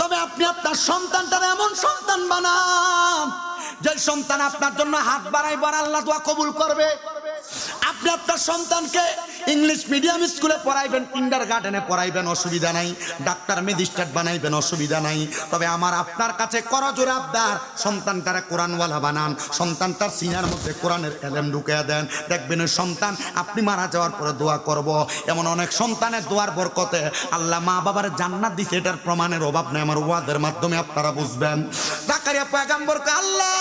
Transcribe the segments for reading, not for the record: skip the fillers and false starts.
তবে আপনি আপনার সন্তানটার এমন সন্তান বানান যে সন্তান আপনার জন্য হাত বাড়াইবার আল্লাহ দোয়া কবুল করবে। আপনি আপনার সন্তানকে ইংলিশ মিডিয়াম স্কুলে পড়াইবেন, কিন্ডারগার্টেনে পড়াইবেন, অসুবিধা নাই। ডাক্তার ম্যাজিস্ট্রেট বানাইবেন, অসুবিধা নাই। তবে আমার আপনার কাছে করজোরে আবদার, সন্তানটারে কোরআনওয়ালা বানান, সন্তানটার সিনার মধ্যে কোরআনের এলেম ঢুকিয়ে দেন। দেখবেন ওই সন্তান আপনি মারা যাওয়ার পরে দোয়া করব। এমন অনেক সন্তানের দোয়ার বরকতে আল্লাহ মা বাবার জান্নাত দিছে, এটার প্রমাণের অভাব নেই। আমার ওয়াদের মাধ্যমে আপনারা বুঝবেন। জাকারিয়া পয়গম্বরকে আল্লাহ,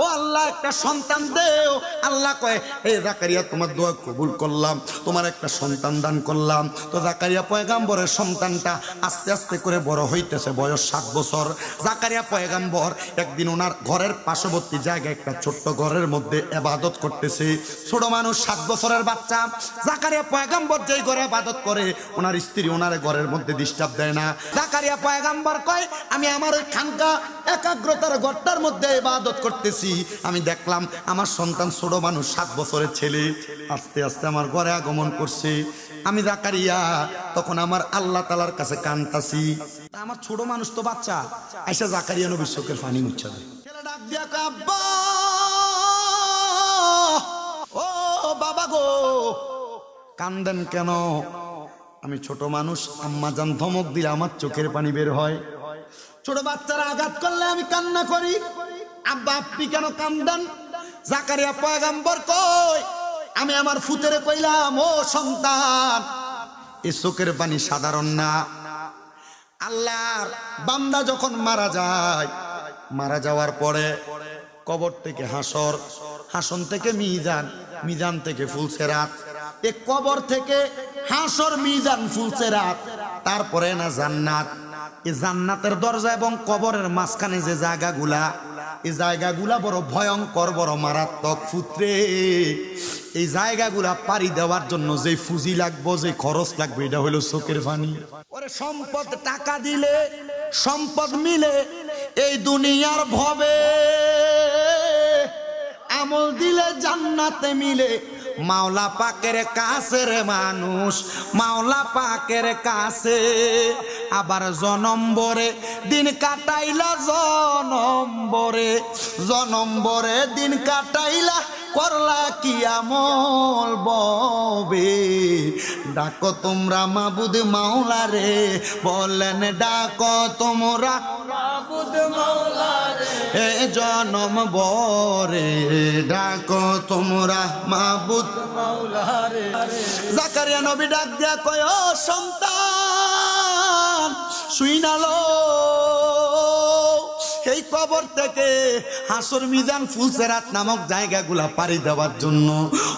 ও আল্লাহ একটা সন্তান দেও। আল্লাহ কয়, এই জাকারিয়া তোমার দোয়া কবুল করলাম, তোমার একটা সন্তান দান করলাম। তো জাকারিয়া পয়গম্বরের সন্তানটা আস্তে আস্তে করে বড় হইতেছে, বয়স 7 বছর। জাকারিয়া পয়গম্বর একদিন ওনার ঘরের পার্শ্ববর্তী জায়গায় একটা ছোট্ট ঘরের মধ্যে ইবাদত করতেছে। ছোট মানুষ, 7 বছরের বাচ্চা। জাকারিয়া পয়গম্বর যেই ঘরে ইবাদত করে ওনার স্ত্রী ওনার ঘরের মধ্যে ডিস্টার্ব দেয় না। জাকারিয়া পয়গম্বর কয়, আমি আমার ওই খানকা একাগ্রতার ঘরটার মধ্যে ইবাদত করতেছি, আমি দেখলাম আমার সন্তান ছোট মানুষ 7 বছরের ছেলে আস্তে আস্তে আমার ঘরে আগমন করছে। আমি জাকারিয়া তখন আমার আল্লাহ তাআলার কাছে কাঁদতাছি। আমার ছোট মানুষ তো বাচ্চা, আইসা জাকারিয়া নবীর চোখের পানি মুছে দেয়। ছেলে ডাক দিয়া কয়, আব্বা, ও বাবা গো, কান্দেন কেন? আমি ছোট মানুষ, আম্মা জান ধমক দিলে আমার চোখের পানি বের হয়। ছোট বাচ্চারা আঘাত করলে আমি কান্না করি। আব্বা আপনি কেন কান্দেন? জাকারিয়া পয়গম্বর কই, আমি আমার ফুতেরে কইলাম, ও সন্তান, এই চোখের পানি সাধারণ না। আল্লাহর বান্দা যখন মারা যায়, মারা যাওয়ার পরে কবর থেকে হাসর, হাসন থেকে মিজান, মিজান থেকে ফুলসেরাত, এই কবর থেকে হাসর, মিজান, ফুলসেরাত, তারপরে না জান্নাত। এই জান্নাতের দরজা এবং কবরের মাঝখানে যে জায়গাগুলা, এই জায়গাগুলা বড় ভয়ঙ্কর, বড় মারাত্মক। পুত্রে, এই জায়গাগুলা পাড়ি দেওয়ার জন্য যে পুঁজি লাগবে, যে খরচ লাগবে, এটা হলো চোখের পানি। ওরে সম্পদ টাকা দিলে, সম্পদ মিলে এই দুনিয়ার ভবে, আমল দিলে জান্নাতে মিলে। মাওলা পাকের কাছে রে মানুষ, মাওলা পাকের কাছে। আবার জনম্বরে দিন কাটাইলা, জনম্বরে, জনম্বরে দিন কাটাইলা, করলা কি আমল ববে। ডাকো তোমরা মাবুদ মাওলা রে, বলেন ডাকো তোমরা মাবুদ মাওলা রে, এ জনম বরে ডাকো তোমরা মাবুদ মাওলা রে। জাকারিয়া নবী ডাক দিয়া কয়, ও সন্তান, শুইনালো, এই কবর থেকে হাসর, মিজান, ফুলসেরাত নামক জায়গাগুলা পাড়ি দেওয়ার জন্য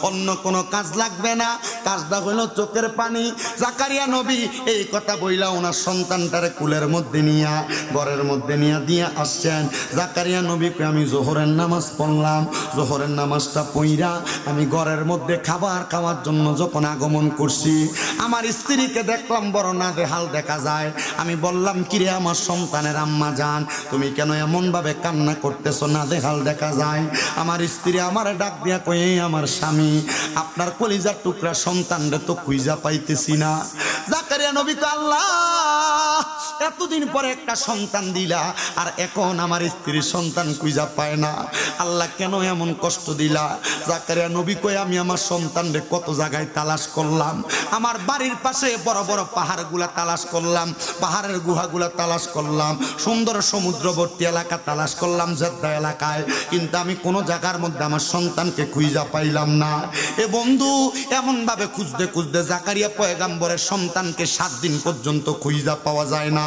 অন্য কোনো কাজ লাগবে না, কাজটা হলো চোখের পানি। জাকারিয়া নবী এই কথা বইলা ওনার সন্তানটারে কুলের মধ্যে নিয়া, ঘরের মধ্যে নিয়ে দিয়ে আসছেন। জাকারিয়া নবীকে আমি জোহরের নামাজ পড়লাম, জোহরের নামাজটা পইরা আমি ঘরের মধ্যে খাবার খাওয়ার জন্য যখন আগমন করছি, আমার স্ত্রীকে দেখলাম বড় নাজেহাল দেখা যায়। আমি বললাম, কিরে আমার সন্তানের আম্মা জান, তুমি কেন এমন ভাবে কান্না করতেছো, নাজেহাল দেখা যায়? আমার স্ত্রী আমার ডাক দিয়া কই, আমার স্বামী, আপনার কলিজার টুকরা সন্তানরে তো খুঁজা পাইতেছি না। জাকারিয়া নবী কয়, আল্লাহ, এতদিন পরে একটা সন্তান দিলা, আর এখন আমার স্ত্রীর সন্তান খুঁজা পায় না, আল্লাহ কেন এমন কষ্ট দিলা? জাকারিয়া নবী কয়, আমি আমার সন্তানরে কত জায়গায় তালাশ করলাম, আমার বাড়ির পাশে বড় বড় পাহাড়গুলা তালাশ করলাম, পাহাড়ের গুহাগুলা তালাশ করলাম, সুন্দর সমুদ্রবর্তী এলাকা তালাশ করলাম, জেদ্দা এলাকায়, কিন্তু আমি কোনো জায়গার মধ্যে আমার সন্তানকে খুঁজা পাইলাম না। এ বন্ধু, এমন ভাবে খুঁজতে খুঁজতে জাকারিয়া পয়গম্বরের সন্তানকে 7 দিন পর্যন্ত খুঁজা পাওয়া যায় না।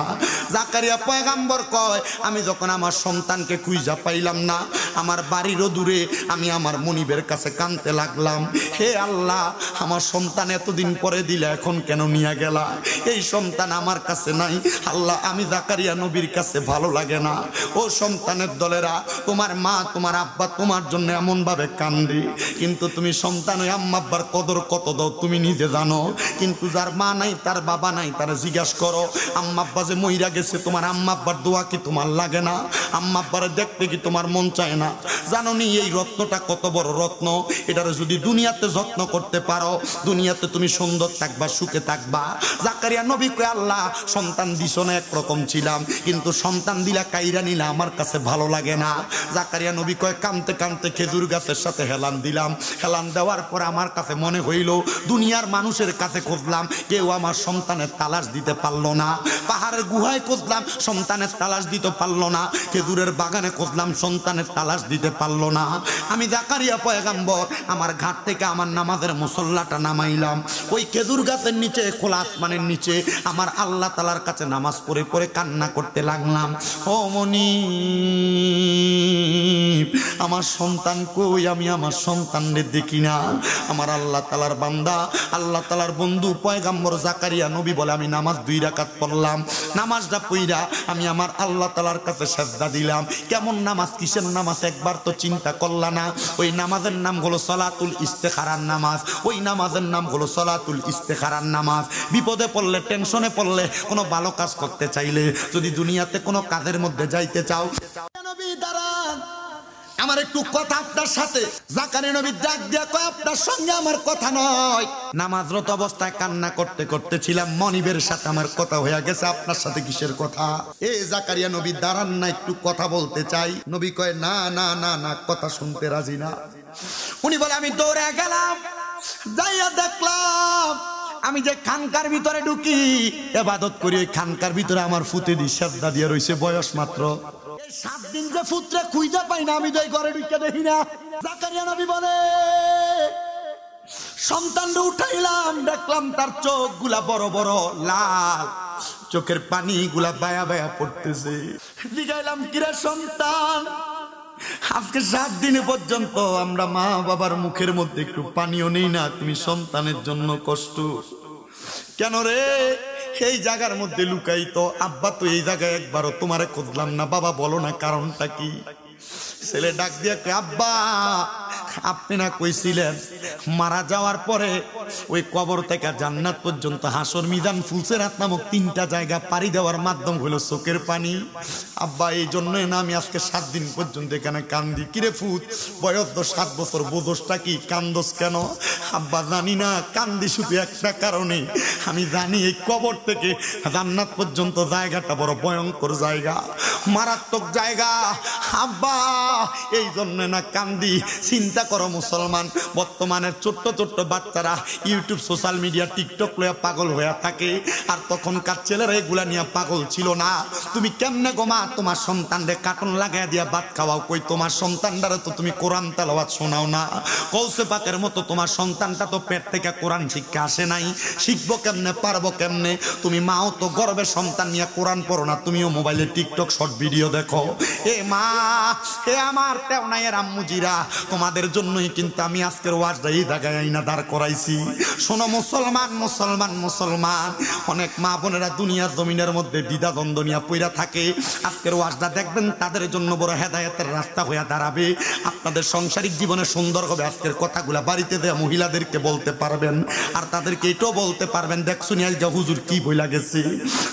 জাকারিয়া পয়গম্বর কয়, আমি যখন আমার সন্তানকে খুঁজা পাইলাম না, আমার বাড়িরও দূরে আমি আমার মনিবের কাছে কাঁদতে লাগলাম, হে আল্লাহ, আমার সন্তান এতদিন পরে দিলে, এখন কেন নিয়ে গেলা? এই সন্তান আমার কাছে নাই। আল্লাহ, আমি জাকারিয়া নবীর কাছে ভালো লাগে না। ও সন্তানের দলেরা, তোমার মা, তোমার আব্বা তোমার জন্য এমন ভাবে কান্দি, কিন্তু তুমি সন্তান ওই আম্মা আব্বার কদর কত দাও তুমি নিজে জানো। কিন্তু যার মা নাই, তার বাবা নাই, তারা জিজ্ঞাসা করো, আম্মা আব্বা যে মইরা গেছে তোমার আম্মা আব্বার দোয়া কি তোমার লাগে না? আম্মা আব্বারে দেখতে কি তোমার মন চায় না? জানো নি এই রত্নটা কত বড় রত্ন? এটারে যদি দুনিয়াতে যত্ন করতে পারো, দুনিয়াতে তুমি সুন্দর থাকবা, সুখে থাকবা। জাকারিয়া নবী কয় আল্লাহ সন্তান দিছো না, একরকম ছিলাম, কিন্তু সন্তান দিলা কাইরা নিলা আমার কাছে ভালো লাগে না। জাকারিয়া নবী কয় কানতে কানতে খেজুর গাছের সাথে হেলান দিলাম। হেলান দেওয়ার পর আমার কাছে মনে হইল দুনিয়ার মানুষের কাছে খুঁজলাম, কেউ আমার সন্তানের তালাশ দিতে পারলো না। পাহাড়ের গুহায় খুঁজলাম, সন্তানের তালাশ দিতে পারলো না। খেজুরের বাগানে খুঁজলাম, সন্তানের তালাশ দিতে পারলো না। আমি জাকারিয়া পয়গাম্বর আমার ঘাট থেকে আমার নামাজের মুসল্লাটা নামাইলাম, ওই খেজুর গাছের নিচে, খোলা আসমানের নিচে আমার আল্লাহ তাআলার কাছে নামাজ পড়ে পড়ে কান্না করতে লাগলাম। ও মনি, আমার সন্তান কই? আমি আমার সন্তানদের দেখি না। আমার আল্লাহ তাআলার বান্দা, আল্লাহ তাআলার বন্ধু পয়গাম্বর জাকারিয়া নবী বলে আমি নামাজ 2 রাকাত পড়লাম। নামাজটা পড়া আমি আমার আল্লাহ তাআলার কাছে সিজদা দিলাম। কেমন নামাজ, কিসের নামাজ একবার তো চিন্তা করলা না? ওই নামাজের নাম হলো সলাতুল ইস্তেখারার নামাজ। ওই নামাজের নাম হলো সলাতুল ইস্তেখারার নামাজ। বিপদে পড়লে, টেনশনে পড়লে, কোনো ভালো কাজ করতে চাইলে, যদি দুনিয়াতে কোনো কাজের মধ্যে যাইতে চাও, নবী দাঁড়ান, আমার একটু কথা আপনার সাথে। জাকারিয়া নবী ডাক দিয়া কয় আপনার সঙ্গে আমার কথা নয়। নামাজরত অবস্থায় কান্না করতে করতে ছিলাম, মনিবের সাথে আমার কথা হয়ে গেছে, আপনার সাথে কিসের কথা? এ জাকারিয়া নবী দাঁড়ান না, একটু কথা বলতে চাই। নবী কয় না না না না, কথা শুনতে রাজি না। উনি বলে আমি দৌড়ে গেলাম, যাইয়া দেখলাম আমি যে খানকার ভিতরে ঢুকি ইবাদত করি, ওই খানকার ভিতরে আমার ফুতে দি সিজদা দিয়ে রইছে, বয়স মাত্র 7 দিন। যে পুত্রে খুঁজে পাই না, আমি তো এই ঘরে ঢুকে দেখি না। জাকারিয়া নবী বলে সন্তানটা উঠাইলাম, দেখলাম তার চোখ গুলা বড় বড় লাল, চোখের পানি গুলা বায়া বায়া পড়তেছে। জিগাইলাম কিরে সন্তান, আজকে 7 দিন পর্যন্ত আমরা মা বাবার মুখের মধ্যে একটু পানিও নেই না, তুমি সন্তানের জন্য কষ্ট কেন রে? এই জায়গার মধ্যে লুকাই তো, আব্বা তো এই জায়গায় একবারও তোমারে খুঁজলাম না, বাবা বলো না কারণটা কি? ছেলে ডাক দিয়ে আব্বা আপনি না কইছিলেন মারা যাওয়ার পরে ওই কবর থেকে জান্নাত পর্যন্ত হাসর মিজান ফুলসেরাত নামক 3টা জায়গা পাড়ি দেওয়ার মাধ্যম হলো চোখের পানি। আব্বা এই জন্যই না আমি আজকে 7 দিন পর্যন্ত এখানে কান্দি। কিরে ফুত, বয়স তো 7 বছর, বোঝোসটা কি, কান্দোস কেন? আব্বা জানি না, কান্দি শুধু একটা কারণে, আমি জানি এই কবর থেকে জান্নাত পর্যন্ত জায়গাটা বড় ভয়ঙ্কর জায়গা, মারাত্মক জায়গা। আব্বা এই জন্য না কান্দি। চিন্তা করো মুসলমান, বর্তমানের ছোট্ট ছোট্ট বাচ্চারা ইউটিউব, সোশ্যাল মিডিয়া, টিকটক লইয়া পাগল হয়ে থাকে, আর তখনকার ছেলেরা এগুলা নিয়ে পাগল ছিল না। তুমি কেমনে গোমা তোমার সন্তানরে কার্টুন লাগাই দিয়া ভাত খাওয়াও? কই তোমার সন্তানটারে তো তুমি কোরআন তেলাওয়াত শোনাও না। কৌসে পাকের মতো তোমার সন্তানটা তো পেট থেকে কোরআন শিক্ষা আসে নাই, শিখবো কেমনে, পারবো কেমনে? তুমি মাও তো গর্বের সন্তান নিয়ে কোরআন পড়ো না, তুমিও মোবাইলে টিকটক শর্ট ভিডিও দেখো। এ মা, হে আমার তেওনাইয়ের আম্মুজিরা, তোমাদের জন্যই কিন্তু আমি আজকের ওয়াজটা এই জায়গায় আইনা দাঁড় করাইছি। শোনো মুসলমান, মুসলমান, মুসলমান, অনেক মা বোনেরা দুনিয়ার জমিনের মধ্যে দ্বিধা দ্বন্দ্ব নিয়ে পইরা থাকে। আজকের ওয়াজটা দেখবেন, তাদের জন্য বড় হেদায়েতের রাস্তা হয়ে দাঁড়াবে। আপনাদের সাংসারিক জীবনে সুন্দর হবে। আজকের কথাগুলা বাড়িতে দেয়া মহিলাদেরকে বলতে পারবেন, আর তাদেরকে এটাও বলতে পারবেন, দেখ শুনিয়াল যা হুজুর কি বইলা গেছে।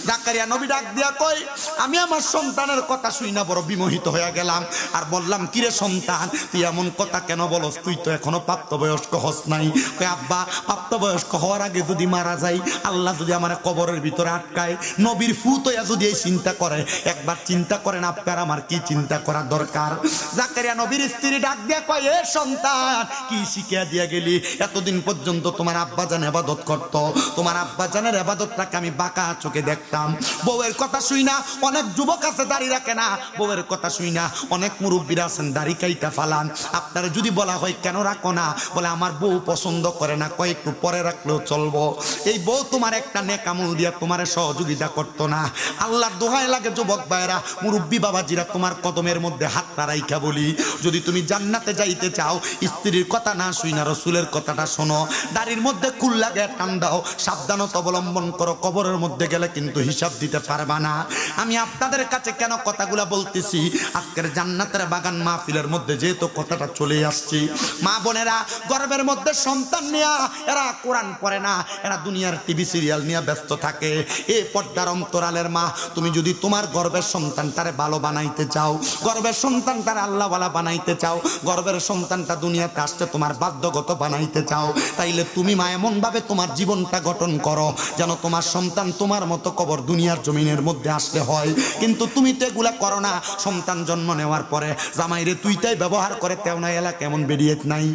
জাকারিয়া নবী ডাক দিয়া কই আমি আমার সন্তানের কথা শুই না বড় বিমোহিত হয়ে গেলাম, আর বললাম কিরে সন্তান তুই এমন কথা কেন বলস? তুই তো এখনো প্রাপ্তবয়স্ক হস নাই। কই আব্বা প্রাপ্তবয়স্ক হওয়ার আগে যদি মারা যাই, আল্লাহ যদি আমার কবরের ভিতরে আটকায়, নবীর ফুত হইয়া যদি এই চিন্তা করে, একবার চিন্তা করেন আপনার আমার কি চিন্তা করা দরকার? জাকারিয়া নবীর স্ত্রী ডাক দিয়া কয় এ সন্তান কি শিখিয়া দিয়া গেলি? এতদিন পর্যন্ত তোমার আব্বা জান ইবাদত করত, তোমার আব্বা জানের ইবাদতটাকে আমি বাঁকা চোখে দেখতাম। বউয়ের কথা শুই না অনেক যুবক আছে দাড়ি রাখে না, বউয়ের কথা শুই না অনেক মুরব্বীরা আছেন দাড়ি কাইটা ফালান। আপনারা যদি বলা হয় কেন রাখো না, বলে আমার বউ পছন্দ করে না, কয় একটু পরে রাখলেও চলবো। এই বউ তোমার একটা নেকামল দিয়া তোমার সহযোগিতা করতো না। আল্লাহর দোহাই লাগে যুবক ভাইরা, মুরব্বী বাবাজিরা, তোমার কদমের মধ্যে হাতটা রাইখা বলি, যদি তুমি জান্নাতে যাইতে চাও, স্ত্রীর কথা না শুই না রসুলের কথাটা শোনো, দাড়ির মধ্যে কুল লাগে টান দাও, সাবধানতা অবলম্বন করো, কবরের মধ্যে গেলে কিন্তু হিসাব দিতে পারবা না। আমি আপনাদের কাছে কেন কথাগুলা বলতেছি, আজকের জান্নাতের বাগান মাহফিলের মধ্যে যেহেতু কথাটা চলে আসছে, আসছি। মা বোনেরা গর্ভের মধ্যে সন্তান নিয়ে এরা কোরআন পড়ে না, এরা দুনিয়ার টিভি সিরিয়াল নিয়ে ব্যস্ত থাকে। এই পর্দার অন্তরালের মা, তুমি যদি তোমার গর্ভের সন্তানটারে ভালো বানাইতে চাও, গর্ভের সন্তানটারে আল্লাহওয়ালা বানাইতে চাও, গর্ভের সন্তানটা দুনিয়াতে আসতে তোমার বাধ্যগত বানাইতে চাও, তাইলে তুমি মা এমনভাবে তোমার জীবনটা গঠন করো যেন তোমার সন্তান তোমার মতো কবর দুনিয়ার জমিনের মধ্যে আসতে হয়। কিন্তু তুমি তো এগুলা করো না। সন্তান জন্ম নেওয়ার পরে জামাইরে তুইটাই ব্যবহার করে তেমন এলাকা এমন বেরিয়ে নাই।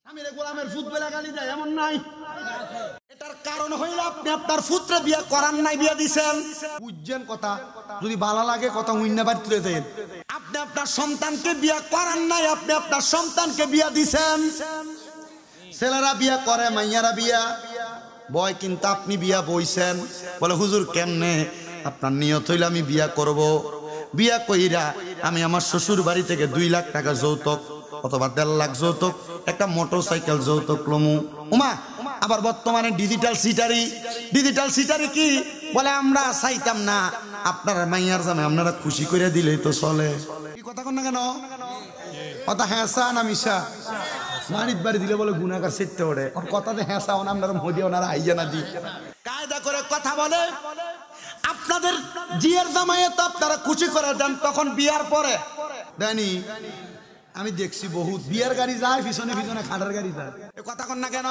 আমি রে গোলামের ফুট বেলা গালি দেয় এমন নাই। এটার কারণ হইল আপনি আপনার পুত্রে বিয়ে করার নাই, বিয়ে দিছেন। বুঝছেন কথা? যদি ভালো লাগে কথা উইন্না বাড়ি তুলে দেন। আপনি আপনার সন্তানকে বিয়ে করার নাই, আপনি আপনার সন্তানকে বিয়ে দিছেন। ছেলেরা বিয়ে করে, মাইয়ারা বিয়া বয়, কিন্তু আপনি বিয়া বইছেন। বলে হুজুর কেমনে? আপনার নিয়ত হইলে আমি বিয়া করব, বিয়া কইরা আমি আমার শ্বশুর বাড়ি থেকে 2 লাখ টাকা যৌতুক অথবা 1.5 লাখ যৌতুক, একটা মোটরসাইকেল যৌতুক লমু। উমা আবার বর্তমানে ডিজিটাল সিটারি। ডিজিটাল সিটারি কি? বলে আমরা চাইতাম না, আপনারা মাইয়ার জামে আপনারা খুশি করে দিলেই তো চলে। কি কথা কন না কেন? কথা হ্যাঁসা না মিশা? মারিত বাড়ি দিলে বলে গুনাহগার সেটতে ওঠে। ওর কথাতে হ্যাঁসা ওনারা মদি ওনারা আইয়া না দি কায়দা করে কথা বলে। আপনাদের জিয়ার জামাইয়ে তো আপনারা খুশি করে দেন, তখন বিয়ার পরে দেনি। আমি দেখছি বহুত বিয়ার গাড়ি যায়, পিছনে পিছনে খাটার গাড়ি যায়। এ কথা কন না কেন?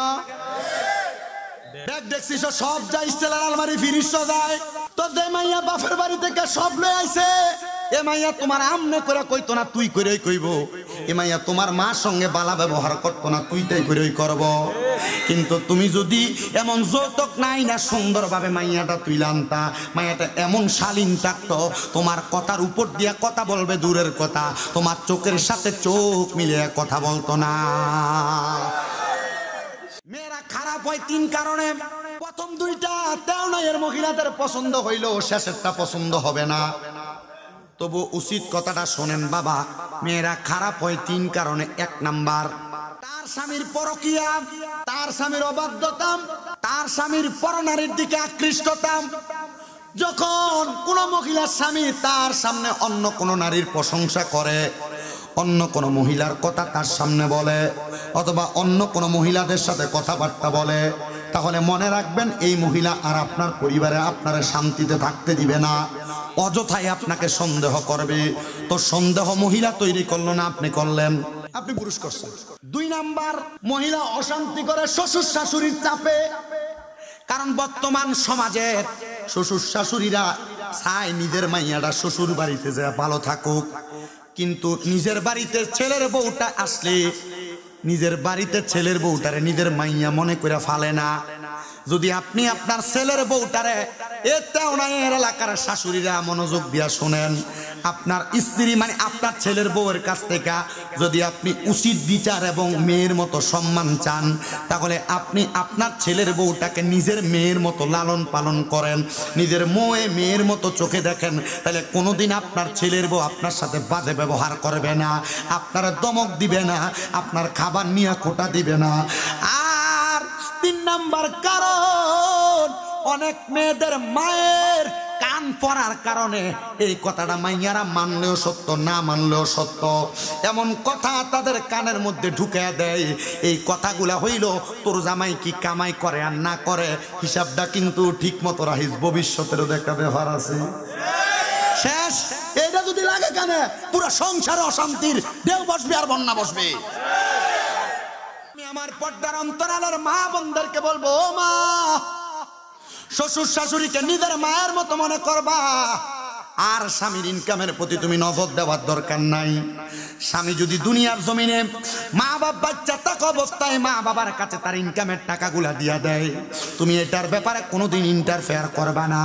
দেখ দেখছি সব যায়, স্টেলার আলমারি ফিরিস যায়। তো দে মাইয়া বাপের বাড়ি থেকে সব লয়ে আইছে। এ মাইয়া তোমার আমনে করে কইতো না, তুই করেই কইব। এ মাইয়া তোমার মার সঙ্গে বালা ব্যবহার করতো না, তুই তাই করেই করব। কিন্তু তুমি যদি এমন যৌতুক নাই না সুন্দরভাবে মাইয়াটা তুইলা আনতা, মাইয়াটা এমন শালীন থাকতো, তোমার কথার উপর দিয়া কথা বলবে দূরের কথা, তোমার চোখের সাথে চোখ মিলিয়ে কথা বলতো না। মেয়েরা খারাপ হয় 3 কারণে। প্রথম 2টা তেউনাইয়ের মহিলাদের পছন্দ হইল, শেষেরটা পছন্দ হবে না। তবু উচিত কথাটা শোনেন বাবা, মেয়েরা খারাপ হয় 3 কারণে। 1 নাম্বার, তার স্বামীর পরকিয়া, তার স্বামীর অবাধ্যতা, তার স্বামীর পরনারীর দিকে আকৃষ্টতা। যখন কোন মহিলার স্বামী তার সামনে অন্য কোন নারীর প্রশংসা করে, অন্য কোন মহিলার কথা তার সামনে বলে, অথবা অন্য কোন মহিলাদের সাথে কথাবার্তা বলে, তাহলে মনে রাখবেন এই মহিলা আর আপনার পরিবারে আপনারা শান্তিতে থাকতে দিবে না, অযথাই আপনাকে সন্দেহ করবে। তো সন্দেহ মহিলা তৈরি করলো না, আপনি করলেন, আপনি পুরুষ করছেন। 2 নাম্বার, মহিলা অশান্তি করে শ্বশুর শাশুড়ির চাপে। কারণ বর্তমান সমাজের শ্বশুর শাশুড়িরা চায় নিজের মাইয়াটা শ্বশুর বাড়িতে যায় ভালো থাকুক, কিন্তু নিজের বাড়িতে ছেলের বউটা আসলে নিজের বাড়িতে ছেলের বউটারে নিজের মাইয়া মনে করে ফালে না। যদি আপনি আপনার ছেলের বউটারে, এটাও না এর এলাকার শাশুড়িরা মনোযোগ দিয়া শোনেন, আপনার স্ত্রী মানে আপনার ছেলের বউয়ের কাছ থেকে যদি আপনি উচিত বিচার এবং মেয়ের মতো সম্মান চান, তাহলে আপনি আপনার ছেলের বউটাকে নিজের মেয়ের মতো লালন পালন করেন, নিজের মেয়ের মতো চোখে দেখেন, তাহলে কোনোদিন আপনার ছেলের বউ আপনার সাথে বাজে ব্যবহার করবে না, আপনার দমক দিবে না, আপনার খাবার নিয়ে খোটা দিবে না। আর 3 নাম্বার কারণ, অনেক মেয়েদের মায়ের কান পড়ার কারণে এই কথাটা মাইয়ারা মানলেও সত্য, না মানলেও সত্য, এমন কথা তাদের কানের মধ্যে ঢুকে দেয়। এই কথাগুলা হইল তোর জামাই কি কামাই করে আর না করে হিসাবটা কিন্তু ঠিক মতো রাখিস, ভবিষ্যতেরও একটা ব্যাপার আছে। শেষ এইটা যদি লাগে কানে, পুরো সংসারে অশান্তির ঢেউ বসবে আর বন্যা বসবে। আমি আমার পর্দার অন্তরালের মা বোনদেরকে বলবো, ও মা, শ্বশুর শাশুড়িকে নিজের মায়ের মতো মনে করবা, আর স্বামীর ইনকামের প্রতি তুমি নজর দেওয়ার দরকার নাই। স্বামী যদি দুনিয়ার জমিনে মা বাপ বাচ্চা থাকা অবস্থায় মা বাবার কাছে তার ইনকামের টাকাগুলা দিয়া দেয়, তুমি এটার ব্যাপারে কোনোদিন ইন্টারফেয়ার করবা না,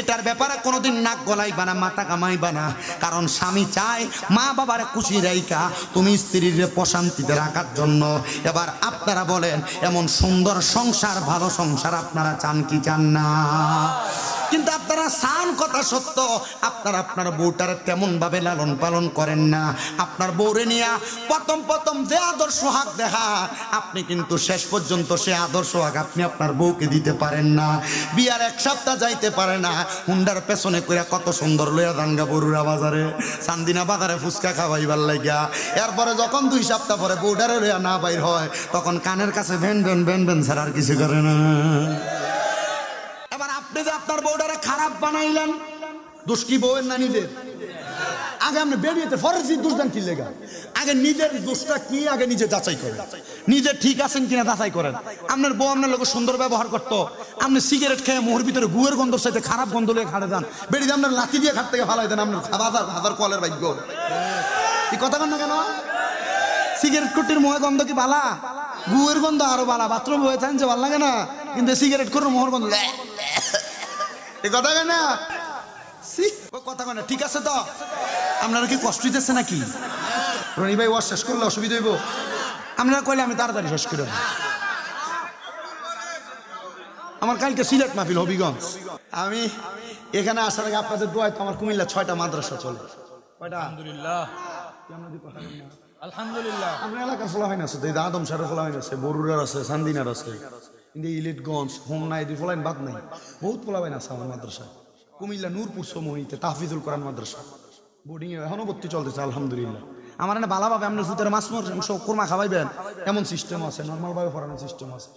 এটার ব্যাপারে কোনোদিন নাক গলাইবা না, মাথা কামাইবা না। কারণ স্বামী চায় মা বাবার খুশি রাইকা তুমি স্ত্রীর প্রশান্তিতে রাখার জন্য। এবার আপনারা বলেন, এমন সুন্দর সংসার, ভালো সংসার আপনারা চান কি চান না? কিন্তু আপনারা সান কথা সত্য, আপনারা আপনার বউটারে তেমন ভাবে লালন পালন করেন না। আপনার বউরে নিয়া প্রথম যে আদর্শ হাক দেখা, আপনি কিন্তু শেষ পর্যন্ত সে আদর্শ হাক আপনি আপনার বউকে দিতে পারেন না। বিয়ার 1 সপ্তাহ যাইতে পারে না, হুন্ডার পেছনে কইরা কত সুন্দর লইয়া দাঙ্গা বরুরা বাজারে চান্দিনা বাজারে ফুচকা খাওয়াইবার লাগিয়া। এরপরে যখন 2 সপ্তাহ পরে বউডারে লইয়া না বাইর হয়, তখন কানের কাছে ভ্যান ছাড়া আর কিছু করে না। এবার আপনি যে আপনার বউডারে খারাপ বানাইলেন, দোষ কি বউয়ের না নিজের? আগে আপনি বেরিয়েতে ফরেন্সিক দোষ দেন কি লেগা? আগে নিজের দোষটা কি আগে নিজে যাচাই করেন, নিজে ঠিক আছেন কিনা যাচাই করেন। আপনার বউ আপনার লোক সুন্দর ব্যবহার করতো, আপনি সিগারেট খেয়ে মোহর ভিতরে গুয়ের গন্ধ চাইতে খারাপ গন্ধ লেগে খাড়ে দেন, বেরিয়ে আপনার লাঠি দিয়ে খাট থেকে ফালাই দেন, আপনার হাজার কলের ভাগ্য। এই কথা কন না কেন? সিগারেট কুটির মোহে গন্ধ কি বালা? গুয়ের গন্ধ আরো বালা, বাথরুম হয়ে থাকেন যে ভালো লাগে না, কিন্তু সিগারেট করে মোহর গন্ধ। এই কথা কেন কথা কেন? ঠিক আছে তো, আপনারা কি কষ্ট হইতেছে নাকি? রনি ভাই ওয়াশ শেষ করলে অসুবিধা হইব? আপনারা কইলে আমি তাড়াতাড়ি শেষ করে দেব। আমার কালকে সিলেট মাহফিল হবিগঞ্জ, আমি এখানে আসার আগে আপনাদের দোয়ায় তো আমার কুমিল্লা 6টা মাদ্রাসা চলে। কয়টা? আলহামদুলিল্লাহ। আলহামদুলিল্লাহ। আপনার এলাকার ফলাফাইন আছে, আদম সারের ফলাফাইন আছে, বরুরার আছে, চান্দিনার আছে, কিন্তু ইলিটগঞ্জ হোমনাই দুই ফলাইন বাদ নাই, বহুত ফলাফাইন আছে আমার মাদ্রাসা। কুমিল্লা নূরপুর সমহিতে তাহফিজুল কোরআন মাদ্রাসা বোর্ডিং এ এখনো ভর্তি চলতেছে আলহামদুলিল্লাহ। আমার এনে ভালোভাবে আপনার ফুতের মাছ কোরমা খাওয়াইবেন এমন সিস্টেম আছে, নর্মাল ভাবে পড়ানোর সিস্টেম আছে।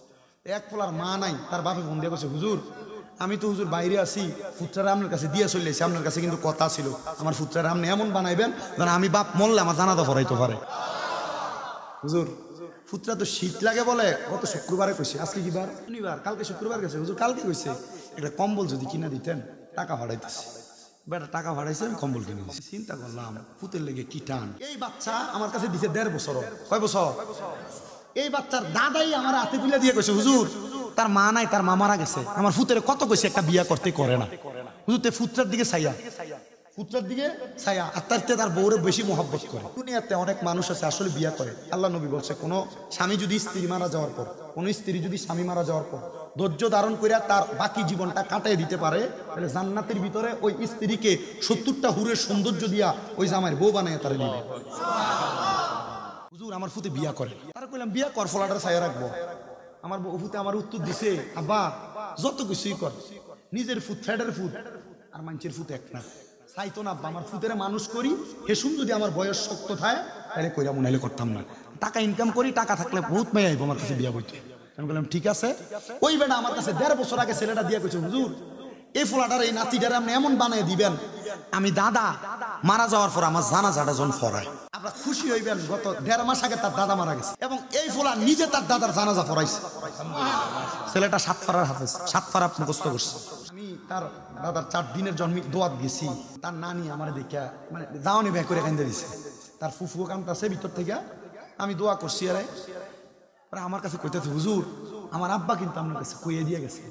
এক ফলার মা নাই, তার বাপে ফোন দিয়ে বলছে, হুজুর আমি তো হুজুর বাইরে আছি, ফুটরা আপনার কাছে দিয়ে চলে এসেছি, আপনার কাছে কিন্তু কথা ছিল আমার ফুটরা আপনি এমন বানাইবেন যেন আমি বাপ মরলে আমার জানাজা পড়াইতে পারে। হুজুর ফুটরা তো শীত লাগে বলে গত শুক্রবারে কইছে, আজকে কি বার? শনিবার, কালকে শুক্রবার গেছে। হুজুর কালকে কইছে একটা কম্বল যদি কিনা দিতেন, টাকা ভাড়াইতেছে। বেটা টাকা ভাড়াইছে, আমি কম্বল কিনে দিচ্ছি। চিন্তা করলাম ফুতের লেগে কি টান। এই বাচ্চা আমার কাছে দিছে 1.5 বছর। কয় বছর? এই বাচ্চার দাদাই আমার হাতে তুলে দিয়ে কইছে, হুজুর তার মা নাই, তার মা মারা গেছে, আমার ফুতের কত কইছে একটা বিয়া করতে করে না। হুজুর তে ফুতরার দিকে ছাইয়া, ফুতরার দিকে ছায়া, আর তার বউরে বেশি মহব্বত করে। দুনিয়াতে অনেক মানুষ আছে আসলে বিয়া করে। আল্লাহ নবী বলছে, কোন স্বামী যদি স্ত্রী মারা যাওয়ার পর, কোন স্ত্রী যদি স্বামী মারা যাওয়ার পর ধৈর্য ধারণ করে তার বাকি জীবনটা কাটাই দিতে পারে, তাহলে জান্নাতের ভিতরে ওই স্ত্রীকে 70টা হুরের সৌন্দর্য দিয়া ওই জামাইয়ের বউ বানায় তারা দিবে। হুজুর আমার ফুতে বিয়া করে, তারা কইলাম বিয়া কর, ফলাটা ছায়া রাখবো। আমার বউ ফুতে আমার উত্তর দিছে, আব্বা যত কিছুই কর, নিজের ফুট ফ্যাডের ফুট আর মানুষের ফুট এক না, চাইতো না আব্বা আমার ফুতের মানুষ করি, হেসুম যদি আমার বয়স শক্ত থাকে তাহলে কইরা মনে করতাম না, টাকা ইনকাম করি, টাকা থাকলে বহুত মেয়ে আইব আমার কাছে বিয়া বইতে। আমি বললাম ঠিক আছে। ওই বেটা আমার কাছে 1.5 বছর আগে ছেলেটা দিয়ে কইছে, হুজুর এই ফোলাটার এই নাতিটারে আপনি এমন বানিয়ে দিবেন, আমি দাদা মারা যাওয়ার পর আমার জানাজাটা যখন ফরায় আপনারা খুশি হইবেন। গত 1.5 মাস আগে তার দাদা মারা গেছে এবং এই ফোলা নিজে তার দাদার জানাজা ফরাইছে। ছেলেটা 7 পারার হাফেজ, 7 পারা মুখস্থ করছে। আমি তার দাদার 4 দিনের জন্ম দোয়াত গেছি, তার নানি আমার দেখা মানে দাওয়ানি ব্যাগ করে কান্দে দিছে, তার ফুফুও কান্দতেছে ভিতর থেকে, আমি দোয়া করছি। আরে আমার কাছে কইতেছে, হুজুর আমার আব্বা কিন্তু আপনার কাছে কইয়ে দিয়ে গেছে,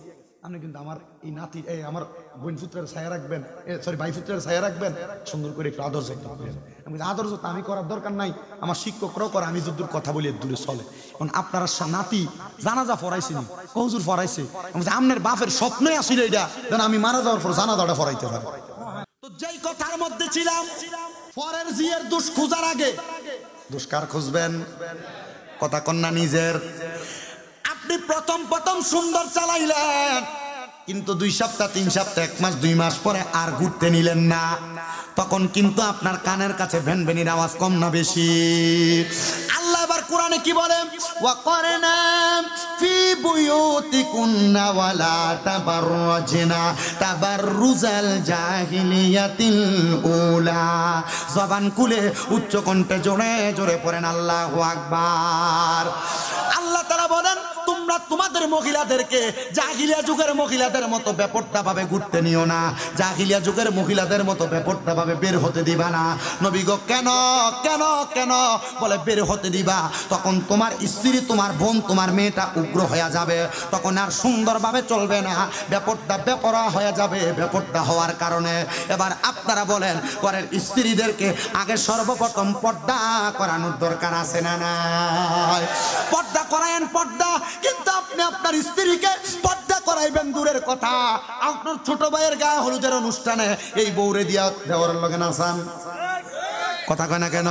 আপনি কিন্তু আমার এই নাতি আমার বোন পুত্রের ছায়া রাখবেন, সরি ভাই পুত্রের ছায়া রাখবেন, সুন্দর করে একটু আদর যত্ন করবেন। আমি আদর যত্ন আমি করার দরকার নাই, আমার শিক্ষকরাও করে, আমি যদ্দূর কথা বলি দূরে চলে। এখন আপনার নাতি জানাজা ফরাইছিনি, হুজুর ফরাইছে, আপনার বাপের স্বপ্নই আসলে এটা যেন আমি মারা যাওয়ার পর জানাজাটা ফরাইতে পারি। তো যেই কথার মধ্যে ছিলাম, পরের জিয়ের দোষ খোঁজার আগে দোষ কার খুঁজবেন? কথা কন্যা নিজের। আপনি প্রথম সুন্দর চালাইলেন, কিন্তু 2 সপ্তাহ 3 সপ্তাহ 1 মাস 2 মাস পরে আর ঘুরতে নিলেন না, তখন কিন্তু আপনার কানের কাছে ভ্যানভ্যানির আওয়াজ কম না বেশি? আল্লাহ এবার কোরআনে কি বলে? ওয়াকরনা ফি বুয়ুতিকুন্না ওয়ালা তাবাররুজনা তাবাররুজাল জাহিলিয়াতিল উলা। জবান খুলে উচ্চ কণ্ঠে জোরে জোরে পড়েন আল্লাহু আকবার। আল্লাহ তাআলা বলেন, তোমরা তোমাদের মহিলাদেরকে জাহিলিয়া যুগের মহিলাদের মতো বেপরদা ভাবে ঘুরতে নিও না, জাহিলিয়া যুগের মহিলাদের মতো বেপরদা ভাবে বের হতে দিবা না। নবী গো কেন কেন কেন? বলে বের হতে দিবা, তখন তোমার স্ত্রী, তোমার বোন, তোমার মেয়েটা উগ্র হয়ে যাবে, তখন আর সুন্দরভাবে চলবে না, বেপরদা বেপরোয়া হয়ে যাবে বেপরদা হওয়ার কারণে। এবার আপনারা বলেন, পরের স্ত্রীদেরকে আগে সর্বপ্রথম পর্দা করানোর দরকার আছে না নাই? পর্দা করায়েন পর্দা, কিন্তু আপনি আপনার স্ত্রীকে পর্দা পরাইবেন দূরের কথা, আপনার ছোট ভাইয়ের গায়ে হলুদের অনুষ্ঠানে এই বউরে দিয়া দেওয়ার লগে নাচান, কথা কয় না কেন?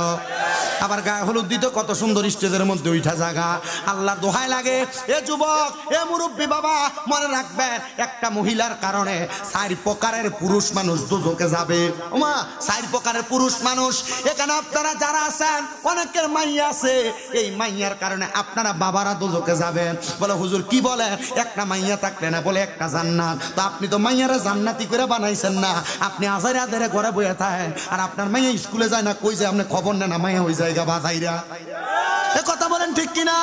আবার গায়ে হলুদ দিতে কত সুন্দর স্টেজের মধ্যে উঠা জায়গা। আল্লাহর দোহাই লাগে, এ যুবক, এ মুরব্বী বাবা, মনে রাখবেন একটা মহিলার কারণে 4 প্রকারের পুরুষ মানুষ দুজকে যাবে। ওমা, 4 প্রকারের পুরুষ মানুষ। এখানে আপনারা যারা আছেন অনেকের মাইয়া আছে, এই মাইয়ার কারণে আপনারা বাবারা দুজকে যাবেন। বলে হুজুর কি বলে, একটা মাইয়া থাকলে না বলে একটা জান্নাত। তো আপনি তো মাইয়ারা জান্নাতি করে বানাইছেন না, আপনি আজারে আজারে ঘরে বয়ে থাকেন, আর আপনার মাইয়া স্কুলে যায় না, কই যায় আপনি খবর নেন না, মাইয়া হয়ে যায় বাজাইরা। এ কথা বলেন ঠিক কিনা?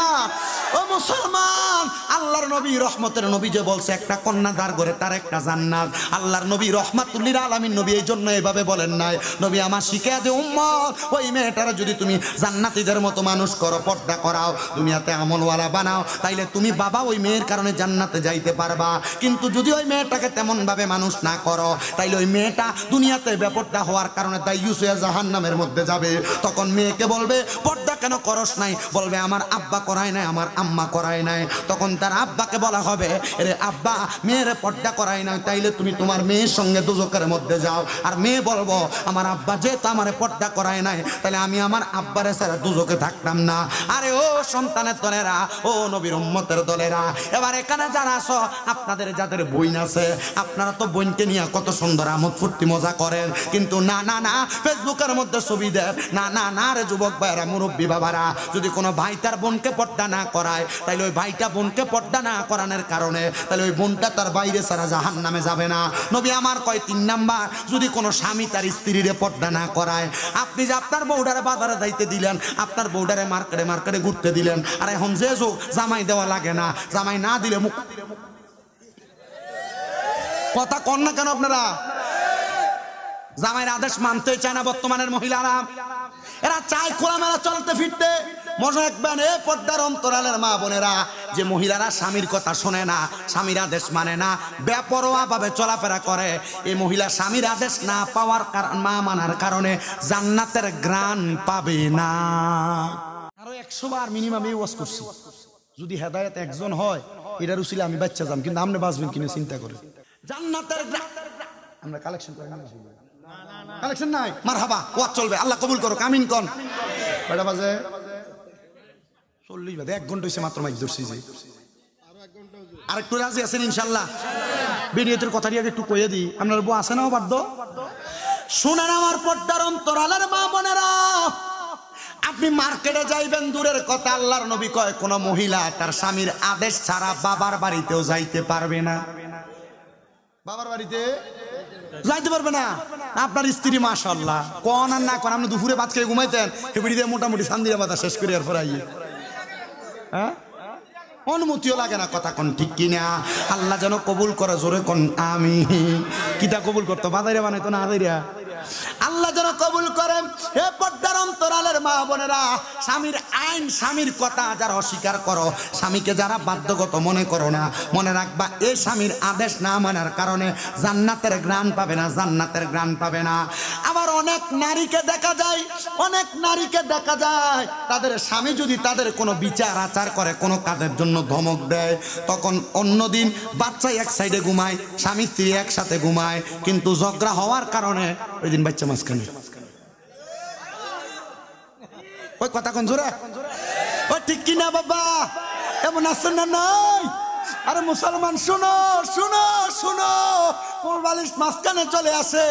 ও মুসলমান, আল্লাহর নবী রহমতের নবী যে বলছে একটা কন্যা দাঁড় করে তার একটা জান্নাত। আল্লাহর নবী রহমাতুল লিল আলামিন নবী এই জন্য এভাবে বলেন নাই, নবী আমার শিখিয়ে দে উম্মত, ওই মেয়েটারা যদি তুমি জান্নাতীদের মতো মানুষ করো, পর্দা করাও, দুনিয়াতে আমলওয়ালা বানাও, তাইলে তুমি বাবা ওই মেয়ের কারণে জান্নাতে যাইতে পারবা। কিন্তু যদি ওই মেয়েটাকে তেমন ভাবে মানুষ না করো, তাইলে ওই মেয়েটা দুনিয়াতে বেপর্দা হওয়ার কারণে দায়ুস হয়ে জাহান্নামের মধ্যে যাবে। তখন মেয়েকে বলবে পর্দা কেন করস নাই? বলবে আমার আব্বা করায় নাই, আমার আম্মা করায় নাই। তখন তার আব্বাকে বলা হবে, রে আব্বা, মেয়ের পর্দা করায় নাই, তাইলে তুমি তোমার মেয়ের সঙ্গে দুজকের মধ্যে যাও। আর মেয়ে বলবো আমার আব্বা যেহেতু আমার পর্দা করায় নাই, তাহলে আমি আমার আব্বারে ছাড়া দুজকে থাকতাম না। আরে ও সন্তানের দলেরা, ও নবীর উম্মতের দলেরা, এবার এখানে যারা আছো, আপনাদের যাদের বোন আছে, আপনারা তো বোনকে নিয়ে কত সুন্দর আমোদ ফুর্তি মজা করেন, কিন্তু না না না, ফেসবুকের মধ্যে ছবি দেন, না না না রে যুবক ভাইরা, মুরব্বী বাবারা, যদি কোনো ভাই তার বোনকে পর্দা না করায়, তাইলে ওই ভাইটা বোনকে পর্দা না করানোর কারণে তাহলে ওই বোনটা তার বাইরে ছাড়া জাহান্নামে যাবে না। নবী আমার কয় 3 নাম্বার, যদি কোনো স্বামী তার স্ত্রীরে পর্দা না করায়, আপনি যে আপনার বউডারে বাজারে যাইতে দিলেন, আপনার বউডারে মার্কেটে মার্কেটে ঘুরতে দিলেন, আর এখন যে যোগ জামাই দেওয়া লাগে না, জামাই না দিলে মুখ কথা কন না কেন আপনারা? জামাইয়ের আদেশ মানতে চায় না বর্তমানের মহিলারা, এরা চায় খোলামেলা চলতে ফিরতে। মনে রাখবেন, এ পর্দার অন্তরালের মা বোনেরা, যে মহিলারা স্বামীর কথা শোনে না, স্বামীর আদেশ মানে না, বেপরোয়া ভাবে চলাফেরা করে, এই মহিলা স্বামীর আদেশ না পাওয়ার না মানার কারণে জান্নাতের গ্রাণ পাবে না। আরো 100 বার মিনিমাম এই ওয়াজ করছি, যদি হেদায়েত একজন হয় এটার উসিলে আমি বাচ্চা যাম, কিন্তু আপনি বাঁচবেন কিনা চিন্তা করে। জান্নাতের গ্রাণ আমরা কালেকশন করি না, কালেকশন নাই, মারহাবা, ওয়াজ চলবে, আল্লাহ কবুল করো, আমিন কোন। কয়টা বাজে? 40 বাজে, 1 ঘন্টা হইছে মাত্র মাইক ধরছি যে। আর একটু রাজি আছেন ইনশাআল্লাহ? ভিডিওর কথা দিয়ে একটু কইয়ে দিই, আপনার বউ আছে না বাধ্য? শুনেন আমার পর্দার অন্তরালের মা বোনেরা, আপনি মার্কেটে যাইবেন দূরের কথা, আল্লাহর নবী কয় কোন মহিলা তার স্বামীর আদেশ ছাড়া বাবার বাড়িতেও যাইতে পারবে না। বাবার বাড়িতে যাইতে পারবে না। আপনার স্ত্রী মাশাআল্লাহ কোন আর না কোন, আপনি দুপুরে ভাত খেয়ে ঘুমাইতেন, এবারে দিয়ে মোটামুটি সান্দিরা বাতা শেষ করে এরপর আইয়ে, হ্যাঁ, অনুমতিও লাগে না, কথা কোন ঠিক কিনা? আল্লাহ যেন কবুল করে, জোরে কোন আমিন। কিটা কবুল করতো, বাজাইরা বানাইতো না আজাইরা? আল্লাহ যেন কবুল করেন। হে পর্দার অন্তরালের মা বোনেরা, স্বামীর আইন, স্বামীর কথা যারা অস্বীকার করো, স্বামীকে যারা বাধ্যগত মনে করো না, মনে রাখবা এই স্বামীর আদেশ না মানার কারণে জান্নাতের গ্রাণ পাবে না, জান্নাতের গ্রাণ পাবে না। আবার অনেক নারীকে দেখা যায়, অনেক নারীকে দেখা যায় তাদের স্বামী যদি তাদের কোনো বিচার আচার করে, কোনো কাজের জন্য ধমক দেয়, তখন অন্যদিন বাচ্চা এক সাইডে ঘুমায়, স্বামী স্ত্রী একসাথে ঘুমায়, কিন্তু ঝগড়া হওয়ার কারণে ওই দিন বাচ্চা মাঝখানে। ওই কথা কোন জোরে, ও ঠিক কিনা বাবা? এমন আসেন না নাই? আরে মুসলমান শুনো শুনো শুনো, কোলবালিশ মাঝখানে চলে আসে,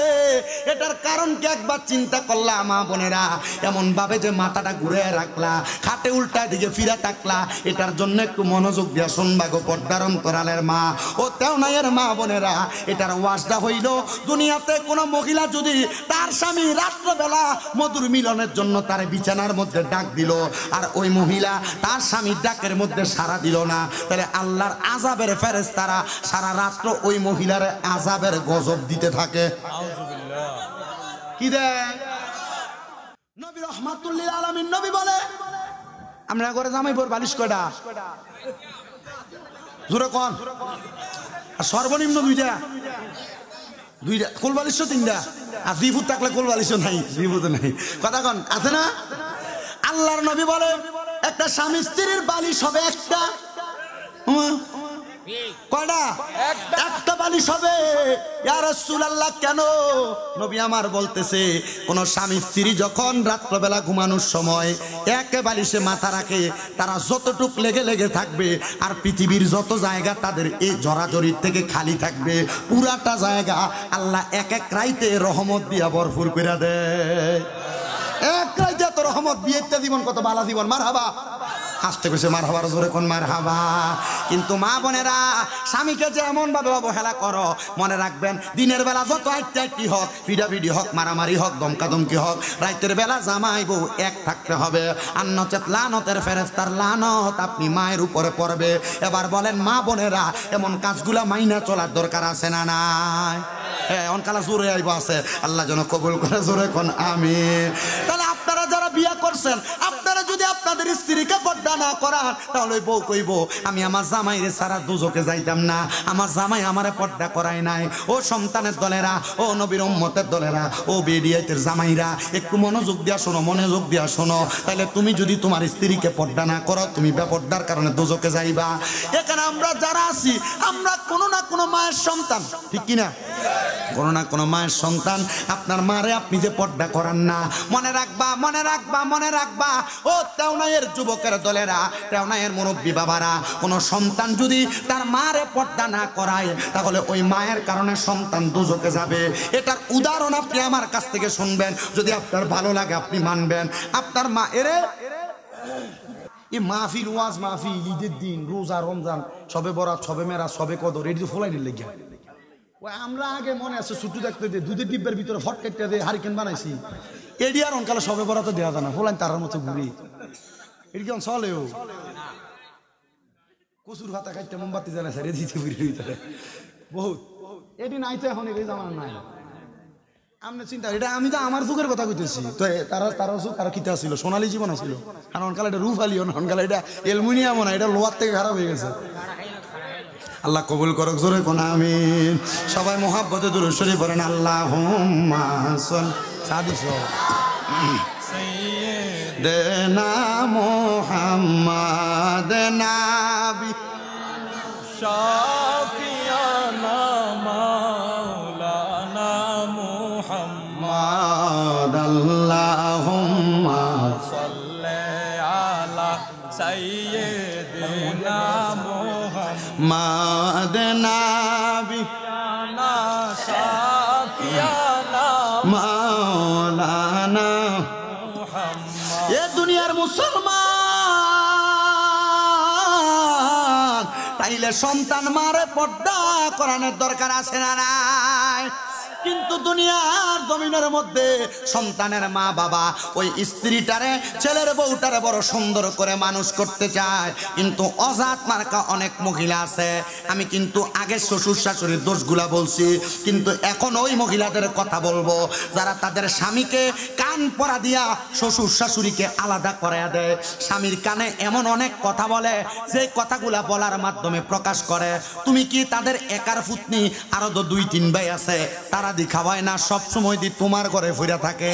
এটার কারণ কি একবার চিন্তা করলা মা বোনেরা? এমন ভাবে যে মাথাটা ঘুরে রাখলা, খাটে উল্টা দিকে ফিরে থাকলা, এটার জন্য একটু মনোযোগ দিয়া শুনবা গো পর্দার অন্তরালের মা ও তেওনাইয়ের মা বোনেরা। এটার ওয়াজটা হইল, দুনিয়াতে কোনো মহিলা যদি তার স্বামী রাত্রবেলা মধুর মিলনের জন্য তার বিছানার মধ্যে ডাক দিল, আর ওই মহিলা তার স্বামীর ডাকের মধ্যে সাড়া দিল না, তাহলে আল্লাহর আযাবের ফেরেশতারা সারা রাত্র ওই মহিলার আযাবের গজব দিতে থাকে। কি দেয়? নবী রাহমাতুল লিল আলামিন নবী বলে, আমরা করে জামাই পর বালিশ কয়টা? জোরে কোন? আর সর্বনিম্ন দুইটা, দুইটা কোল বালিশ, 3টা, আর 2 ফুট থাকলে কোল বালিশও নাই, 2 ফুট নাই, কথা কোন আছে না? আল্লাহর নবী বলে একটা স্বামী স্ত্রীর বালিশ হবে একটা, কয়টা? একটা বালিশ হবে। ইয়া রাসূলুল্লাহ কেন? নবী আমার বলতেছে কোন স্বামী স্ত্রী যখন রাত্রবেলা ঘুমানোর সময় এক বালিশে মাথা রাখে, তারা যতটুক লেগে লেগে থাকবে আর পৃথিবীর যত জায়গা তাদের এই জরাজরির থেকে খালি থাকবে, পুরাটা জায়গা আল্লাহ এক এক রাইতে রহমত দিয়া ভরপুর করে দেয়। এক রাইতে এত রহমত দিয়ে জীবন কত বালা জীবন। মারহাবা। হাসতে কইছে মারহাবার জোরে কোন মারহাবা। কিন্তু মা বোনেরা স্বামীকে যে এমন ভাবে অবহেলা করো, মনে রাখবেন দিনের বেলা যত আইটি হোক, ভিডাভিডি হোক, মারামারি হোক, দমকাদমকি হোক, রাতের বেলা জামাই বউ এক থাকতে হবে। আর নচেত লানতের ফেরেশতার লানত আপনি মায়ের উপরে পড়বে। এবার বলেন মা বোনেরা এমন কাজগুলা মাইনা চলার দরকার আছে না নাই? হ্যাঁ, অনকালা জোরে আইব আছে। আল্লাহ যেন কবুল করে জোরে কোন আমিন। তাহলে আপনারা যারা বিয়া করছেন, আপনারা যদি আপনাদের স্ত্রীকে পর্দা না করান, তাহলে বউ কইব আমি আমার জামাইরে সারা দুজকে যাইতাম না, আমার জামাই আমারে পর্দা করায় নাই। ও সন্তানের দলেরা, ও নবীর উম্মতের দলেরা, ও বেডিয়াতের জামাইরা, একটু মনোযোগ দিয়া শোনো, মনোযোগ দিয়া শোনো। তাহলে তুমি যদি তোমার স্ত্রীকে পর্দা না করো, তুমি বেপর্দার কারণে দুজকে যাইবা। এখানে আমরা যারা আছি, আমরা কোনো না কোনো মায়ের সন্তান, ঠিক কিনা? কোনো না কোনো মায়ের সন্তান। আপনার মারে আপনি যে পর্দা করান না, মনে রাখবা, মনে রাখবা, মনে রাখবা। ও তেওনাইয়ের যুবকের দলেরা, তেওনাইয়ের মুরব্বী বাবারা, কোনো সন্তান যদি তার মারে পর্দা না করায়, তাহলে ওই মায়ের কারণে সন্তান দুজকে যাবে। এটার উদাহরণ আপনি আমার কাছ থেকে শুনবেন, যদি আপনার ভালো লাগে আপনি মানবেন। আপনার মা এরে এই মাহফিল, ওয়াজ মাহফিল, ঈদের দিন, রোজা, রমজান, সবে বরাত, সবে মেরাজ, সবে কদর, এটি তো ফলাই দিলে গিয়া। ওই আমরা আগে মনে আছে ছুটু দেখতে দিয়ে দুধের ডিব্বের ভিতরে ফটকেটটা দিয়ে হারিকেন বানাইছি, এডি আর অনকালে সবে বরাত দেওয়া যায় না, ফলাইন তার মতো ঘুরি। এটি কেমন চলেও কচুর ভাতা খাইতে মোমবাতি জানা স্যার দিতে ভিতরে বহুত। এটি নাই তো এখন, এটি জামানা নাই। আপনি চিন্তা, এটা আমি তো আমার যুগের কথা কইতেছি। তো তারা যুগ আর কিতা ছিল, সোনালী জীবন ছিল। কারণ অনকালে এটা রুফ আলিও না, অনকালে এটা অ্যালুমিনিয়ামও না, এটা লোহার থেকে খারাপ হয়ে গেছে। আল্লাহ কবুল করক জোরে কোন আমিন। সবাই মোহাব্বতে দুরূদ শরীফ পড়েন। আল্লাহুম্মা সাল্লি সাইয়্যিদিনা মুহাম্মাদ নাবি শাফিয়ানা মাওলানা মুহাম্মাদ। আল্লাহুম্মা সাল্লি আলা সাইয়্যিদিনা মুহাম্মাদ নাবি শাফিয়ানা মাওলানা মুহাম্মাদ। এ দুনিয়ার মুসলমান, তাইলে সন্তান মারে পর্দা করানোর দরকার আছে না নাই? কিন্তু দুনিয়ার জমিনের মধ্যে সন্তানের মা বাবা ওই স্ত্রীটারে, ছেলের বউটারে বড় সুন্দর করে মানুষ করতে চায়। কিন্তু অজাত মার্কা অনেক মহিলা আছে। আমি কিন্তু আগে শ্বশুর শাশুড়ির দোষগুলা বলছি, কিন্তু এখন ওই মহিলাদের কথা বলবো যারা তাদের স্বামীকে কান পরা দিয়া শ্বশুর শাশুড়িকে আলাদা করায়া দেয়। স্বামীর কানে এমন অনেক কথা বলে, যে কথাগুলা বলার মাধ্যমে প্রকাশ করে তুমি কি তাদের একার ফুতনি, আরো তো 2-3 ভাই আছে, তারা দেখাবায় না, সব সময় দি তোমার ঘরে ফিরা থাকে।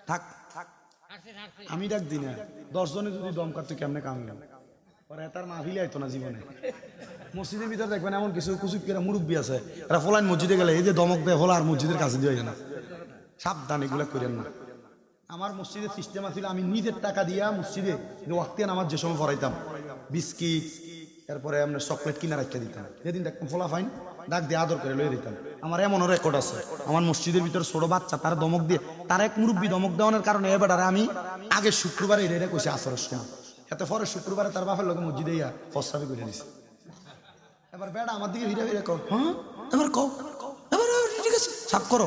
থাক আমি ডাক দিই না, 10 জনে যদি দম কাটতো কেমনে কামলাম, পরে তার মাহফিলে আইতো না জীবনে। মসজিদের ভিতরে দেখবেন এমন কিছু কুচুকিরা মুরব্বী আছে, এরা ফলাইন মসজিদে গেলে এই যে দমক দেয়, ফলা আর মসজিদের কাছে দিয়ে না। সাবধান, এগুলা করেন না। আমার মসজিদের সিস্টেম আছিল, আমি নিজের টাকা দিয়া মসজিদে ওয়াক্তে নামাজ যে সময় পড়াইতাম, বিস্কিট এরপরে আমরা চকলেট কিনা রাখতে দিতাম। যেদিন দেখতাম ফলা ফাইন ডাক দিয়ে আদর করে লয়ে দিতাম। আমার এমনও রেকর্ড আছে, আমার মসজিদের ভিতরে ছোট বাচ্চা তার দমক দিয়ে, তার এক মুরব্বী দমক দেওয়ানোর কারণে এবার আমি আগে শুক্রবারে এটা কইছি আসরের সময়, এতে পরে শুক্রবারে তার বাপের লোক মসজিদে ইয়া প্রস্তাবে করে দিছে। এবার বেড়া আমার দিকে ভিড়ে ভিড়ে কও, হ্যাঁ এবার কও, এবার ঠিক আছে সাপ করো।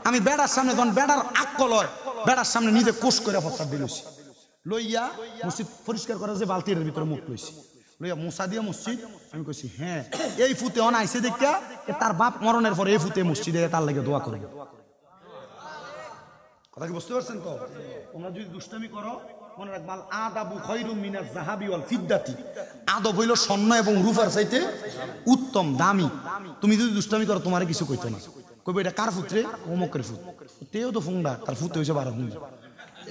আমি বেড়ার সামনে যখন বেড়ার আক্কল হয়, বেড়ার সামনে নিজে কোষ করে প্রস্তাব দিলছি, লইয়া মসজিদ পরিষ্কার করার যে বালতির ভিতরে মুখ লইছি, লইয়া মোসা দিয়া মসজিদ। আমি কইছি হ্যাঁ এই ফুতে অন আইসে দেখা তার বাপ মরণের পরে এই ফুতে মসজিদে তার লাগে দোয়া করবে। কথা কি বুঝতে পারছেন? তো তোমরা যদি দুষ্টামি করো মনে রাখবা, আদাবু খায়রুম মিনাজ যাহাবি ওয়াল ফিদ্দাতি, আদব হইল স্বর্ণ এবং রূপার চাইতে উত্তম দামি। তুমি যদি দুষ্টামি করো তোমারে কিছু কইতো না, কইবে এটা কার ফুতরে, অমুকের ফুত, তেও তো ফুংডা, তার ফুতে হইছে 12 ফুট।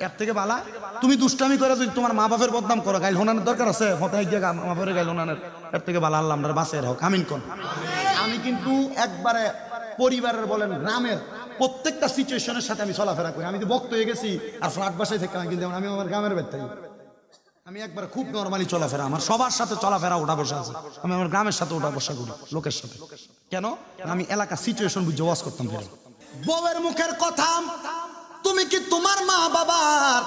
এর থেকে বালা তুমি দুষ্টামি করে যদি তোমার মা বাপের বদনাম করো, গাইল হোনানের দরকার আছে? হতাই গিয়ে মা বাপের গাইল হোনানের এর থেকে বালা আল্লাহ আমরা বাঁচে হোক, আমিন কোন। আমি কিন্তু একবারে পরিবারের বলেন গ্রামের প্রত্যেকটা সিচুয়েশনের সাথে আমি চলাফেরা করি। আমি তো বক্ত হয়ে গেছি আর ফ্ল্যাট বাসায় থেকে কিন্তু আমি আমার গ্রামের বেড়াই, আমি একবার খুব নরমালি চলাফেরা, আমার সবার সাথে চলাফেরা ওঠা বসা আছে, আমি আমার গ্রামের সাথে ওঠা বসা করি, লোকের সাথে। কেন? আমি এলাকা সিচুয়েশন বুঝে ওয়াজ করতাম। বউয়ের মুখের কথা, তুমি কি তোমার মা বাবার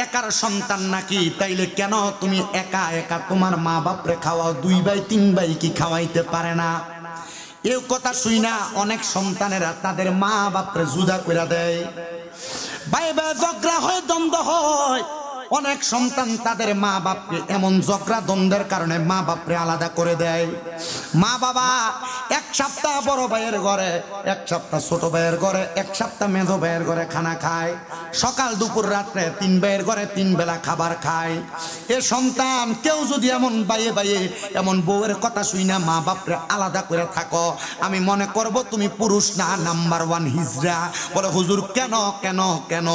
একার সন্তান নাকি? তাইলে কেন তুমি একা একা তোমার মা বাপরে খাওয়াও? 2 ভাই 3 ভাই কি খাওয়াইতে পারে না? এই কথা শুই না অনেক সন্তানেরা তাদের মা বাপরে জুদা করে দেয়, ভাই ভাই ঝগড়া হয়, দ্বন্দ্ব হয়। অনেক সন্তান তাদের মা বাপকে এমন ঝগড়া দ্বন্দ্বের কারণে মা বাপরে আলাদা করে দেয়। মা বাবা 1 সপ্তাহ বড় ভাইয়ের ঘরে, 1 সপ্তাহ ছোট ভাইয়ের ঘরে, 1 সপ্তাহ মেজো ভাইয়ের ঘরে খানা খায়, সকাল দুপুর রাত্রে 3 ভাইয়ের ঘরে 3 বেলা খাবার খায়। এ সন্তান কেউ যদি এমন বাইয়ে বাইয়ে এমন বউয়ের কথা শুই না মা বাপরে আলাদা করে থাকো, আমি মনে করব তুমি পুরুষ না, নাম্বার 1 হিজড়া। বলে হুজুর কেন কেন কেন?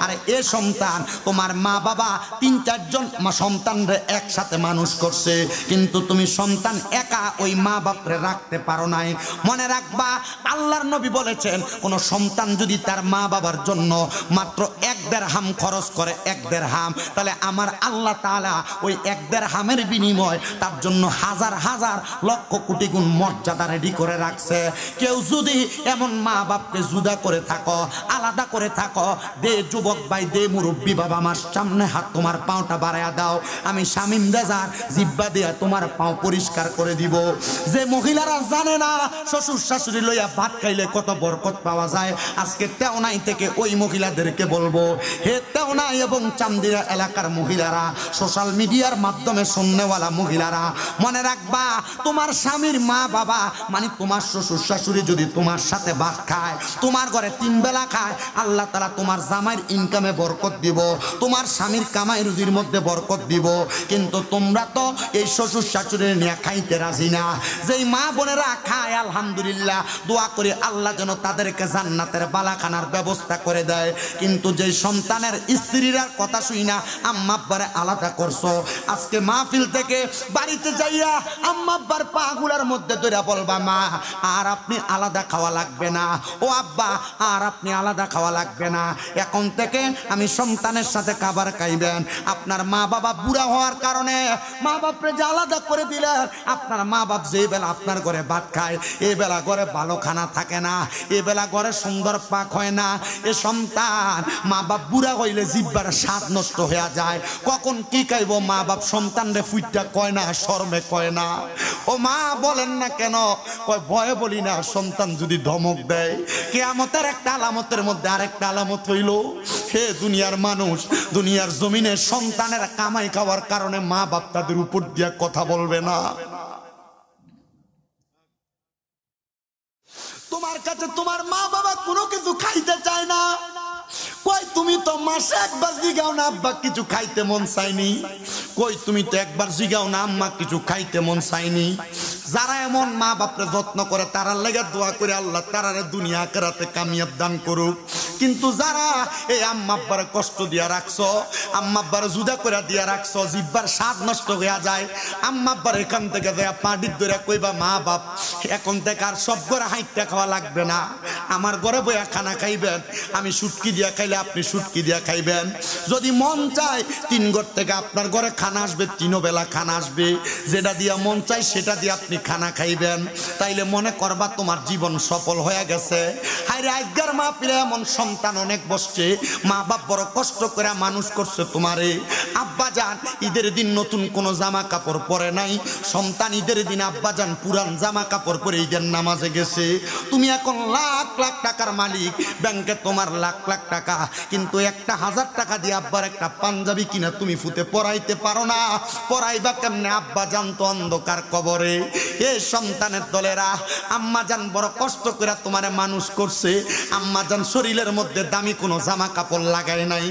আরে এ সন্তান তোমার মা বাবা 3-4 জন সন্তানরে একসাথে মানুষ করছে, কিন্তু তুমি সন্তান একা ওই মা বাপরে রাখতে পারো নাই। মনে রাখবা আল্লাহর নবী বলেছেন, কোন সন্তান যদি তার মা বাবার জন্য মাত্র 1 দিরহাম খরচ করে, 1 দিরহাম, তাহলে আমার আল্লাহ তাআলা ওই 1 দিরহামের বিনিময় তার জন্য হাজার হাজার লক্ষ কোটি গুণ মর্যাদা রেডি করে রাখছে। কেউ যদি এমন মা বাপকে জুদা করে থাকো, আলাদা করে থাকো, দে যুবক ভাই, দে মুরব্বী বাবা, আমার সামনে হাত, তোমার পাওটা বাড়ায়া দাও, আমি শামিম রেজার জিব্বা দিয়া তোমার পাও পরিষ্কার করে দিব। যে মহিলারা জানে না শ্বশুর শাশুড়ি লইয়া ভাত খাইলে কত বরকত পাওয়া যায়, আজকে তেওনাই থেকে ওই মহিলাদেরকে বলবো, হে তেওনাই এবং চান্দিরা এলাকার মহিলারা, সোশ্যাল মিডিয়ার মাধ্যমে শুননেওয়ালা মহিলারা, মনে রাখবা তোমার স্বামীর মা বাবা মানে তোমার শ্বশুর শাশুড়ি যদি তোমার সাথে ভাত খায়, তোমার ঘরে 3 বেলা খায়, আল্লাহ তাআলা তোমার জামাইয়ের ইনকামে বরকত দিব, তোমার স্বামীর কামাই রুজির মধ্যে বরকত দিব। কিন্তু তোমরা তো এই শ্বশুর শাশুড়ি নিয়ে খাইতে রাজি না। যেই মা বোনেরা খায় আলহামদুলিল্লাহ, দোয়া করি আল্লাহ যেন তাদেরকে জান্নাতের বালাখানার ব্যবস্থা করে দেয়। কিন্তু যেই সন্তানের স্ত্রীরা কথা শুই না আম্মা আব্বারে আলাদা করছো, আজকে মাহফিল থেকে বাড়িতে যাইয়া আম্মা আব্বার পাগুলার মধ্যে ধরে বলবা, মা আর আপনি আলাদা খাওয়া লাগবে না, ও আব্বা আর আপনি আলাদা খাওয়া লাগবে না, এখন থেকে আমি সন্তানের সাথে খাবার খাইবেন। আপনার মা বাবা বুড়া হওয়ার কারণে মা বাপরে যে আলাদা করে দিলেন, আপনার মা বাপ যে বেলা আপনার ঘরে ভাত খায়, এ বেলা ঘরে ভালো খানা থাকে না, এ বেলা ঘরে সুন্দর পাক হয় না। এ সন্তান মা বাপ বুড়া হইলে জিব্বার স্বাদ নষ্ট হয়ে যায়, কখন কি খাইব মা বাপ সন্তানরে ফুইটা কয় না, শরমে কয় না। ও মা বলেন না কেন? কয় ভয়ে বলি না, সন্তান যদি ধমক দেয় কিয়ামতের একটা আলামতের মধ্যে আরেকটা আলামত হইল, হে দুনিয়ার মানুষ, দুনিয়ার জমিনে সন্তানের কামাই খাওয়ার কারণে মা বাপ তাদের উপর দিয়া কথা বলবে না। তোমার কাছে তোমার মা বাবা কোনো কিছু খাইতে চায় না, কই তুমি তো মাসে একবার জিগাও না আব্বা কিছু খাইতে মন চাইনি, কই তুমি তো একবার জিগাও না আম্মা কিছু খাইতে মন চাইনি। যারা এমন মা বাপরে যত্ন করে তারার লেগে দোয়া করে আল্লাহ তারারে দুনিয়া আখিরাতে কামিয়াব দান করুক। কিন্তু যারা এই আম্মা আব্বারে কষ্ট দিয়া রাখছো, আম্মা আব্বারে জুদা করে দিয়া রাখছো, জিব্বার স্বাদ নষ্ট হয়ে যায়, আম্মা আব্বার এখান থেকে যায় পাটির ধরে কইবা, মা বাপ এখন থেকে আর সব ঘরে হাইটটা খাওয়া লাগবে না, আমার ঘরে বইয়া খানা খাইবেন, আমি শুটকি দিয়া খাইলে আপনি শুটকি দিয়া খাইবেন, যদি মন চায় 3 ঘর থেকে আপনার ঘরে খানা আসবে, 3 বেলা খানা আসবে, যেটা দিয়া মন চায় সেটা দিয়ে আপনি খানা খাইবেন, তাইলে মনে করবা তোমার জীবন সফল হয়ে গেছে। হায় রে আজকের মা পিলে এমন সন্তান অনেক বসছে, মা বাপ বড় কষ্ট করে মানুষ করছে তোমারে, আব্বা জান ঈদের দিন নতুন কোনো জামা কাপড় পরে নাই, সন্তান ঈদের দিন আব্বা জান পুরান জামা কাপড় পরে ঈদের নামাজে গেছে, তুমি এখন লাখ লাখ টাকার মালিক, ব্যাংকে তোমার লাখ লাখ টাকা, কিন্তু একটা 1000 টাকা দিয়ে আব্বার একটা পাঞ্জাবি কিনা তুমি ফুতে পরাইতে পারো না, পরাইবা কেমনে? আব্বা জান তো অন্ধকার কবরে। এই সন্তানের দলেরা আম্মা জান বড় কষ্ট করে তোমারে মানুষ করছে, আম্মা জান শরীরের মধ্যে দামি কোনো জামা কাপড় লাগায় নাই।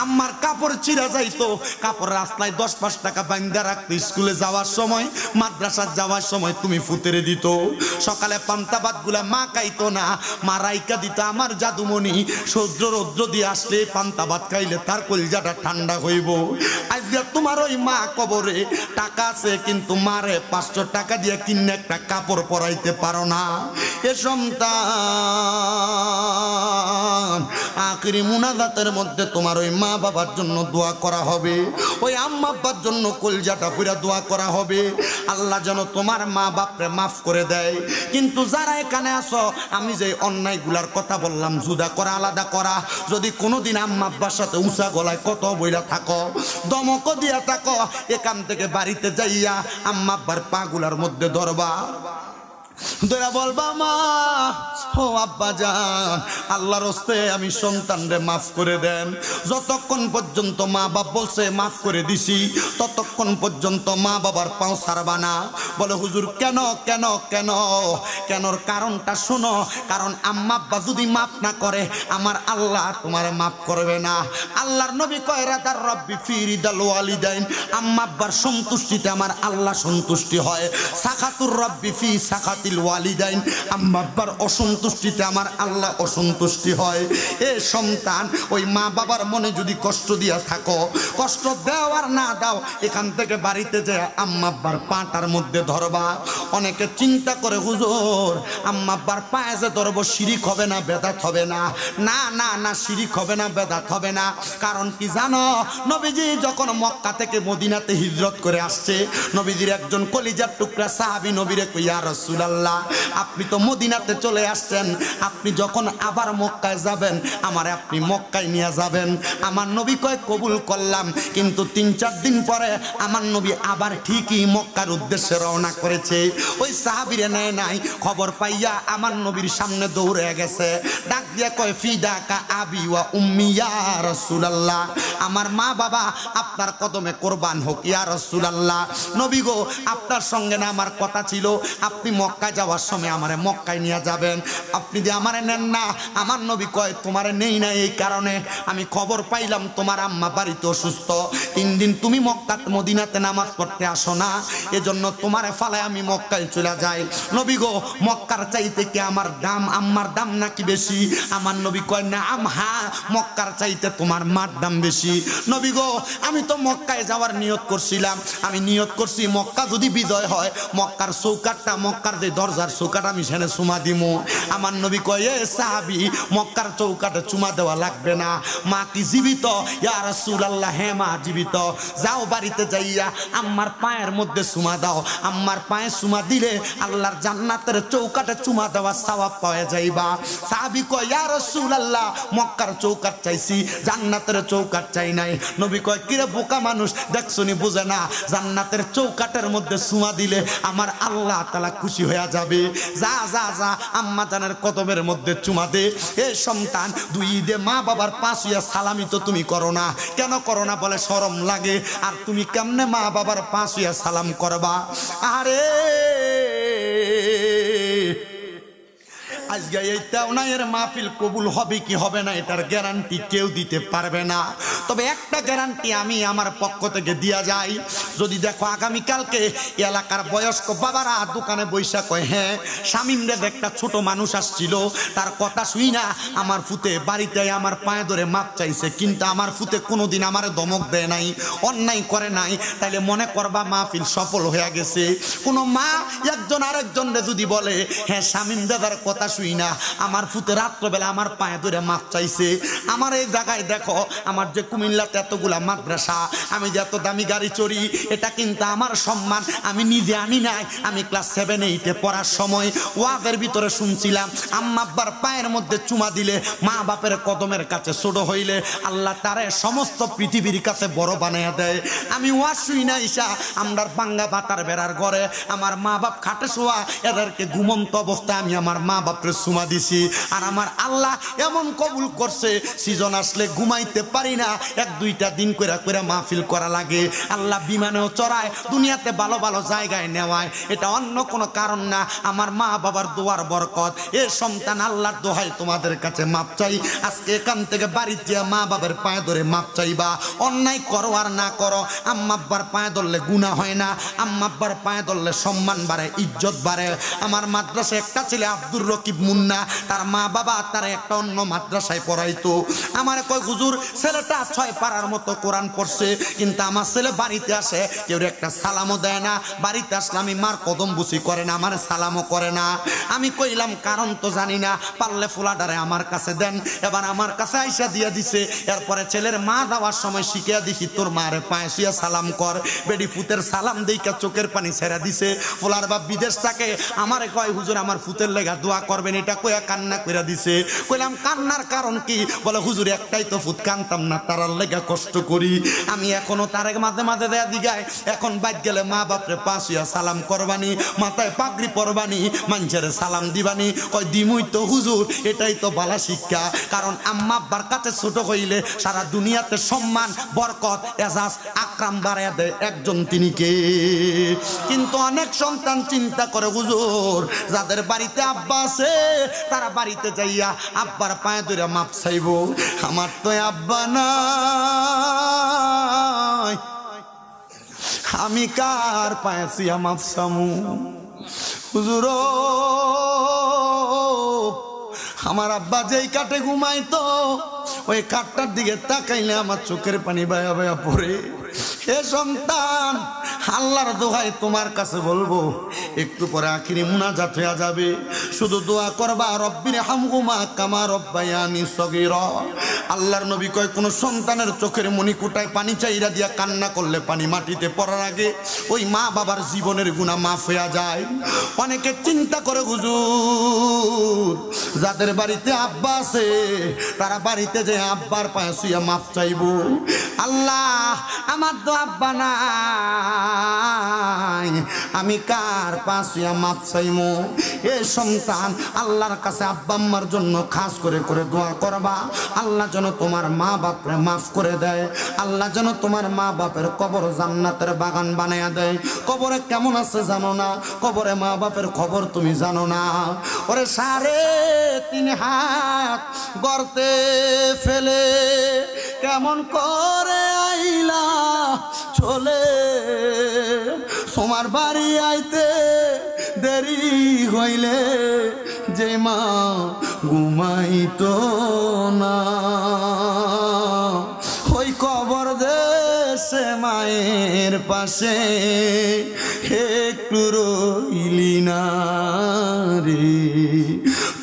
আম্মার কাপড় ছিঁড়া যাইতো, কাপড় রাস্তায় 10-5 টাকা বান্ধা রাখতো, স্কুলে যাওয়ার সময় মাদ্রাসা যাওয়ার সময় তুমি ফুতেরে দিত। সকালে পান্তা ভাত গুলা মা খাইতো না, মা রাইকা দিত। আমার জাদুমণি সৌদ্র রৌদ্র দিয়ে আসলে পান্তা ভাত খাইলে তার কলিজাটা ঠান্ডা হইব। আজকে তোমার ওই মা কবরে, টাকা আছে কিন্তু মারে 500 টাকা দিয়ে কিনে একটা কাপড় পরাইতে পারো না। এ সন্তান, আখিরি মুনাজাতের মধ্যে তোমার ওই মা বাবার জন্য দোয়া করা হবে, ওই আম্মা আব্বার জন্য কলজাটা পুরা দোয়া করা হবে, আল্লাহ যেন তোমার মা বাপরে মাফ করে দেয়। কিন্তু যারা এখানে আসো, আমি যে অন্যায়গুলার কথা বললাম, জুদা করা, আলাদা করা, যদি কোনোদিন আম্মা আব্বার সাথে উঁচা গলায় কত বইলা থাকো, দমক দিয়া থাকো, এখান থেকে বাড়িতে যাইয়া আম্মা আব্বার পাগুলার মধ্যে ধরবা, তোরা বলবা মা ও আব্বা যান, আল্লাহর হস্তে আমি সন্তানরে মাফ করে দেন। যতক্ষণ পর্যন্ত মা বাপ বলছে মাফ করে দিছি, ততক্ষণ পর্যন্ত মা বাবার পাও ছাড়বা না। বলে হুজুর কেন কেন কেন? কেনর কারণটা শোনো। কারণ আম্মা আব্বা যদি মাফ না করে, আমার আল্লাহ তোমারে মাফ করবে না। আল্লাহর নবী কয় রাদার রব্বি ফি রিদাল ওয়ালিদাইন, আম্মা আব্বার সন্তুষ্টিতে আমার আল্লাহ সন্তুষ্টি হয়। সাখাতুর রব্বি ফি সাখাতিল ওয়ালিদাইন, আম্মা আব্বার অসন্তুষ্টিতে আমার আল্লাহ অসন্তুষ্টি হয়। এ সন্তান, ওই মা বাবার মনে যদি কষ্ট দিয়া থাকো, কষ্ট দাও আর না দাও, এখান থেকে বাড়িতে যে আম্মা আব্বার পাটার মধ্যে ধরবা। অনেকে চিন্তা করে হুজুর আম্মা আব্বার পায়ে যে ধরবো শিরিক হবে না, বেদাত হবে না? না না না, শিরিক হবে না, বেদাত হবে না। কারণ কি জানো, নবীজি যখন মক্কা থেকে মদিনাতে হিজরত করে আসছে, নবীজির একজন কলিজার টুকরা সাহাবী নবীরে কই, ইয়া রাসূলুল্লাহ আপনি তো মদিনাতে চলে আসছেন, আপনি যখন আবার মক্কায় যাবেন আমারে আপনি মক্কায় নিয়ে যাবেন। আমার নবী কয় কবুল করলাম। কিন্তু 3-4 দিন পরে আমার নবী আবার ঠিকই মক্কার উদ্দেশ্যে রওনা করেছে। ওই সাহাবীরে নেয় নাই, খবর পাইয়া আমার নবীর সামনে দৌড়ে গেছে, ডাক দিয়া কয় ফিদাকা আবি ওয়া উম্মি ইয়া রাসূলুল্লাহ, আমার মা বাবা আপনার কদমে কোরবান হোক ইয়া রাসূলুল্লাহ। নবী গো, আপনার সঙ্গে না আমার কথা ছিল, আপনি মক্কায় যাওয়ার সময় আমারে মক্কায় নিয়ে যাবেন, আপনি যে আমারে নেন না। আমার নবী কয় তোমারে নেই না এই কারণে, আমি খবর পাইলাম তোমার আম্মা বাড়িতে অসুস্থ, 3 দিন তুমি মক্কা মদিনাতে নামাজ পড়তে আসো না, এজন্য তোমারে ফালায় আমি মক্কায় চলে যাই। নবী গো, মক্কার চাইতে কি আমার দাম, আম্মার দাম নাকি বেশি? আমার নবী কয় না হ্যাঁ, মক্কার চাইতে তোমার মার দাম বেশি। নবী গো, আমি তো মক্কায় যাওয়ার নিয়ত করছিলাম, আমি নিয়ত করছি মক্কা যদি বিজয় হয়, মক্কার চৌকাটটা, মক্কার যে দরজার চৌকাট আমি সেখানে চুমা দিমু। আমার নবী কয় এ সাহাবী, মক্কার চৌকাটে চুমা দেওয়া লাগবে না, মা কি জীবিত? ইয়া রাসূলুল্লাহ হ্যাঁ মা জীবিত। যাও বাড়িতে যাইয়া আম্মার পায়ের মধ্যে চুমা দাও, আম্মার পায়ে চুমা দিলে আল্লাহর জান্নাতের চৌকাটে চুমা দেওয়া সওয়াব পাওয়া যাইবা। সাহাবী কয় ইয়া রাসূলুল্লাহ মক্কার চৌকাট চাইছি, জান্নাতের চৌকাট চাই নাই। নবী কয় কিরে বোকা মানুষ, দেখছনি বুঝে না, জান্নাতের চৌকাটের মধ্যে চুমা দিলে আমার আল্লাহ তাআলা খুশি হয়ে যাবে। যা যা যা আম্মা জানের কদমের মধ্যে চুমা দে। এ সন্তান, 2 ঈদে মা বাবার পাশ হইয়া সালামি তো তুমি করো না, কেন করো না? বলে শরম লাগে। আর তুমি কেমনে মা বাবার পাশ হইয়া সালাম করবা? আরে আজকে এই তাওনায়ের মাহফিল কবুল হবে কি হবে না এটার গ্যারান্টি কেউ দিতে পারবে না। তবে একটা গ্যারান্টি আমি আমার পক্ষ থেকে দিয়া যাই, যদি দেখো আগামীকালকে এলাকার বয়স্ক বাবারা দোকানে বৈশা কয় হ্যাঁ শামীমদের একটা ছোট মানুষ আসছিল, তার কথা শুই না আমার ফুতে বাড়িতে আমার পায়ে ধরে মাপ চাইছে, কিন্তু আমার ফুতে কোনোদিন আমার ধমক দেয় নাই, অন্যায় করে নাই, তাইলে মনে করবা মাহফিল সফল হয়ে গেছে। কোনো মা একজন আরেকজনরে যদি বলে হ্যাঁ শামীম দাদার কথা শুই না আমার ফুতে রাত্রবেলা আমার পায়ে ধরে মাপ চাইছে, আমার এই জায়গায় দেখো আমার যে কুমিল্লাতে এতগুলা মাদ্রাসা, আমি যে এত দামি গাড়ি চড়ি, এটা কিন্তু আমার সম্মান, আমি নিজে আনি নাই। আমি ক্লাস 7-8 পড়ার সময় ওয়াজের ভিতরে শুনছিলাম আম্মা আব্বার পায়ের মধ্যে চুমা দিলে, মা বাপের কদমের কাছে ছোট হইলে আল্লাহ তারে সমস্ত পৃথিবীর কাছে বড় বানাইয়া দেয়। আমি ওয়াজ শুই না ইসা আমরার বাঙ্গা বাতার বেড়ার ঘরে আমার মা বাপ খাটে শোয়া, এদেরকে ঘুমন্ত অবস্থায় আমি আমার মা বাপরে সুমা দিছি আর আমার আল্লাহ এমন কবুল করছে সিজন আসলে ঘুমাইতে পারি না, 1-2টা দিন কইরা কইরা মাহফিল করা লাগে। আল্লাহ বিমানেও চড়ায়, দুনিয়াতে ভালো ভালো জায়গায় নেওয়ায়, এটা অন্য কোনো কারণ না, আমার মা বাবার দোয়ার বরকত। এ সন্তান আল্লাহর দোহাই তোমাদের কাছে মাপ চাই, আজকে এখান থেকে বাড়িতে মা বাবার পায়ে ধরে মাপ চাইবা। অন্যায় করো আর না করো, আম্মা আব্বার পায়ে ধরলে গুনাহ হয় না, আম্মা আব্বার পায়ে ধরলে সম্মান বাড়ে, ইজ্জত বাড়ে। আমার মাদ্রাসায় একটা ছেলে আব্দুর রকিব মুন্না, তার মা বাবা তার একটা অন্য মাদ্রাসায় পড়াইতো। আমার কয় হুজুর ছেলেটা 6 পারার মতো কোরআন পড়ছে, কিন্তু আমার ছেলে বাড়িতে আসে কেউ একটা সালামও দেয় না, বাড়িতে আসলে আমি মার কদম বুসি করে না, আমার সালামও করে না। আমি কইলাম কারণ তো জানি না, পারলে ফুলাডারে আমার কাছে দেন। এবার আমার কাছে আইসা দিয়া দিছে। এরপরে ছেলের মা দেওয়ার সময় শিখিয়া দিছি তোর মারে পায়ে শুয়া সালাম কর। বেডি ফুতের সালাম দেইকা চোখের পানি ছেড়া দিছে। ফুলার বাপ বিদেশ থাকে, আমারে কয় হুজুর আমার ফুতের লেগা দোয়া করবেন, এটা কইয়া কান্না কইরা দিছে। কইলাম কান্নার কারণ কি? বলে হুজুর একটাই তো ফুত, কানতাম না, তারার লেগা কষ্ট করি। আমি এখনো তার মাঝে মাঝে দেয়া দিগায়, এখন বাইক গেলে মা বাপরে পা শুয়া সালাম করবানি, মাথায় পাগড়ি পরবানি, মানুষের সালাম দিবানি। কয় দিমুই তো হুজুর, এটাই তো বালা শিক্ষা। কারণ আম্মা আব্বার কাছে ছোট হইলে সারা দুনিয়াতে সম্মান, বরকত, এজাজ, আকরাম বাড়াইয়া দেয় একজন, তিনি কে? কিন্তু অনেক সন্তান চিন্তা করে হুজুর যাদের বাড়িতে আব্বা আছে তারা বাড়িতে যাইয়া আব্বার পায়ে ধরে মাপ চাইব। আমার তো আব্বা নাই, আমি কার পায়ে শুয়া মাপ চামু? হুজুর আমার আব্বা যেই কাটে ঘুমাইতো, ওই কাঠটার দিকে তাকাইলে আমার চোখের পানি বায়া বায়া পড়ে। হে সন্তান, আল্লাহর দোহাই তোমার কাছে বলবো, একটু পরে আখিরি মুনাজাত হয়ে যাবে, শুধু দোয়া করবা রব্বির হামহুমা কামা রব্বায়ানি সগীরা। আল্লাহর নবী কয় কোন সন্তানের চোখের মণিকুটায় পানি চাইরা দিয়া কান্না করলে পানি মাটিতে পড়ার আগে ওই মা বাবার জীবনের গুনাহ মাফ হয়ে যায়। অনেকে চিন্তা করে হুজুর যাদের বাড়িতে আব্বা আছে তারা বাড়িতে যে আব্বার পায়ে শুয়ে মাপ চাইবো। আল্লাহ আমার তো আব্বা নাই, আমি কার পায়ে শুয়ে মাপ চাইবো? এ সন্তান আল্লাহর কাছে আব্বা আম্মার জন্য খাস করে করে দোয়া করবা, আল্লাহ যেন তোমার মা বাপরে মাফ করে দেয়, আল্লাহ যেন তোমার মা বাপের কবর জান্নাতের বাগান বানায়া দেয়। কবরে কেমন আছে জানো না, কবরে মা বাপের খবর তুমি জানো না। ওরে 3.5 হাত গর্তে ফেলে কেমন করে আইলা চলে, তোমার বাড়ি আইতে দেরি হইলে যে মা ঘুমাইতো না, ওই কবর দেশে মায়ের পাশে একটু রইলি না রে,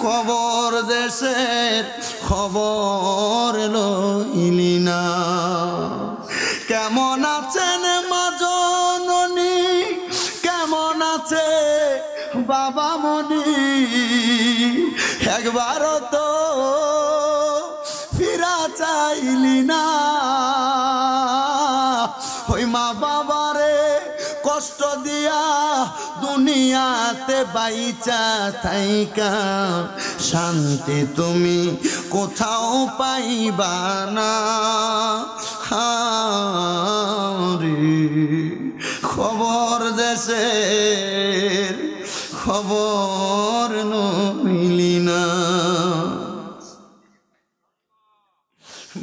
কবর দেশের খবর লইলি না। কেমন আছেন মা জননী, কেমন আছে বাবা মনি, একবারও তো ফিরা চাইলি না। ওই মা বাবারে কষ্ট দিয়া দুনিয়াতে বাইচা থাইকা শান্তি তুমি কোথাও পাইবা না। রে খবর দেশের খবর নইলি না।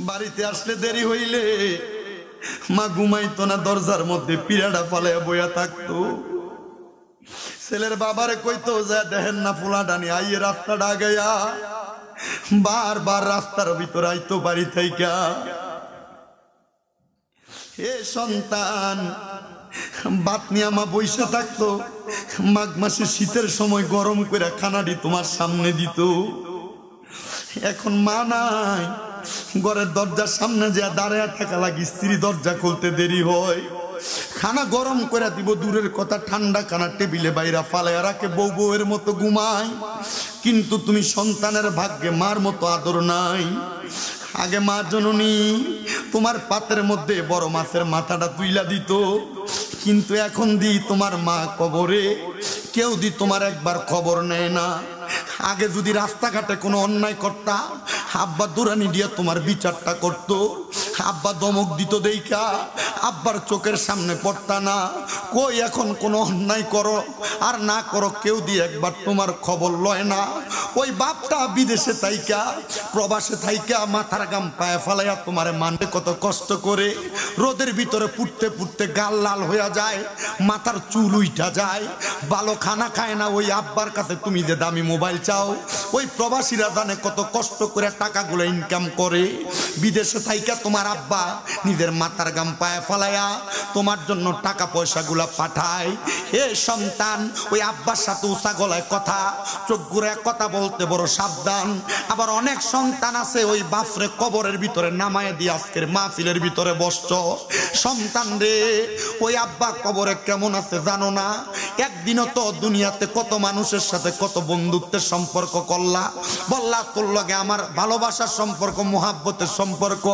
বাড়িতে আসলে দেরি হইলে মা ঘুমাইতো না, দরজার মধ্যে পিড়াটা ফালাইয়া বইয়া থাকতো। ছেলের বাবারে কইতো যা দেখেন না ফুলা ডানি আইয়ে রাস্তাটা আগাইয়া, বারবার রাস্তার ভিতর আইতো বাড়ি থাইকা। এ সন্তান বাত নিয়ে মা বইসা থাকতো, মাঘ মাসে শীতের সময় গরম করে খানাটি তোমার সামনে দিত। এখন মা নাই, ঘরের দরজার সামনে যে দাঁড়ায় থাকা লাগে, স্ত্রী দরজা খুলতে দেরি হয়, খানা গরম করে দিব দূরের কথা, ঠান্ডা খানা টেবিলে বাইরা ফালাইয়া রাখে, বউ বউয়ের মতো ঘুমায়। কিন্তু তুমি সন্তানের ভাগ্যে মার মতো আদর নাই। আগে মা জননী তোমার পাতের মধ্যে বড় মাছের মাথাটা তুইলা দিত, কিন্তু এখন দি তোমার মা কবরে, কেউ দি তোমার একবার খবর নেয় না। আগে যদি রাস্তাঘাটে কোনো অন্যায় করতা, আব্বা দুরানি দিয়ে তোমার বিচারটা করতো, আব্বা দমক দিত দেইকা আব্বার চোখের সামনে পড়তা না। কই এখন কোনো অন্যায় করো আর না করো, কেউ দিয়ে একবার তোমার খবর লয় না। ওই বাপটা বিদেশে থাইকা প্রবাসে থাইকা মাথার গাম পায়ে ফালাইয়া তোমারে মানতে কত কষ্ট করে, রোদের ভিতরে পুড়তে পুড়তে গাল লাল হইয়া যায়, মাথার চুল উইঠা যায়, ভালো খানা খায় না। ওই আব্বার কাছে তুমি যে দামি মোবাইল চাও, ওই প্রবাসীরা জানে কত কষ্ট করে টাকাগুলো ইনকাম করে। বিদেশে থাইকা তোমার আব্বা নিজের মাথার গাম পায়ে ফালাইয়া তোমার জন্য টাকা পয়সাগুলা পাঠায়। এ সন্তান, ওই আব্বার সাথে উঁচা গলায় কথা, চোখ ঘুরে কথা বলতে বড় সাবধান। আবার অনেক সন্তান আছে ওই বাপরে কবরের ভিতরে নামায় দিয়ে আজকের মাহফিলের ভিতরে বসছ। সন্তান রে, ওই আব্বা কবরে কেমন আছে জানো না? একদিনও তো দুনিয়াতে কত মানুষের সাথে কত বন্ধুত্বের সম্পর্ক করলা, বললা তোর লগে আমার ভালোবাসার সম্পর্ক, মোহাব্বতের সম্পর্ক।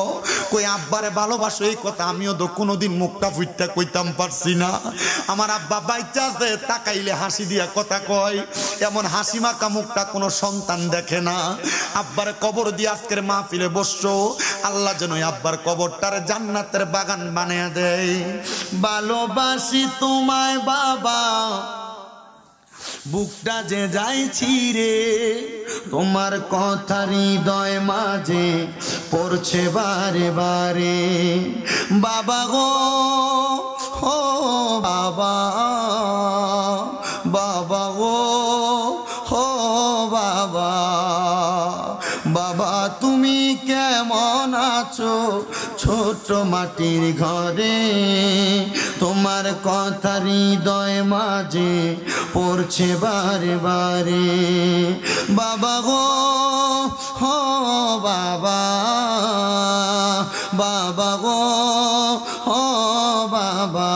কই আব্বারে ভালোবাসো, এই কথা আমিও তো কোনোদিন মুখটা ফুইটা কইতাম পারছি না। আমার আব্বা বাইচা আছে, তাকাইলে হাসি দিয়া কথা কয়, এমন হাসি মাখা মুখটা কোনো সন্তান দেখে না। আব্বারে কবর দিয়ে আজকের মাহফিলে বসছো, আল্লাহ যেন আব্বার কবরটারে জান্নাতের বাগান বানিয়ে দেয়। ভালোবাসি তোমায় বাবা, বুকটা যে যাইছি রে, তোমার কথা হৃদয় মাঝে পড়ছে বারে বারে। বাবা গো, ও বাবা, বাবা গো, ও বাবা, বাবা তুমি কেমন আছো ছোট মাটির ঘরে, তোমার কথা হৃদয় মাঝে পড়ছে বারে বারে। বাবা গো, ও বাবা, বাবা গো, ও বাবা।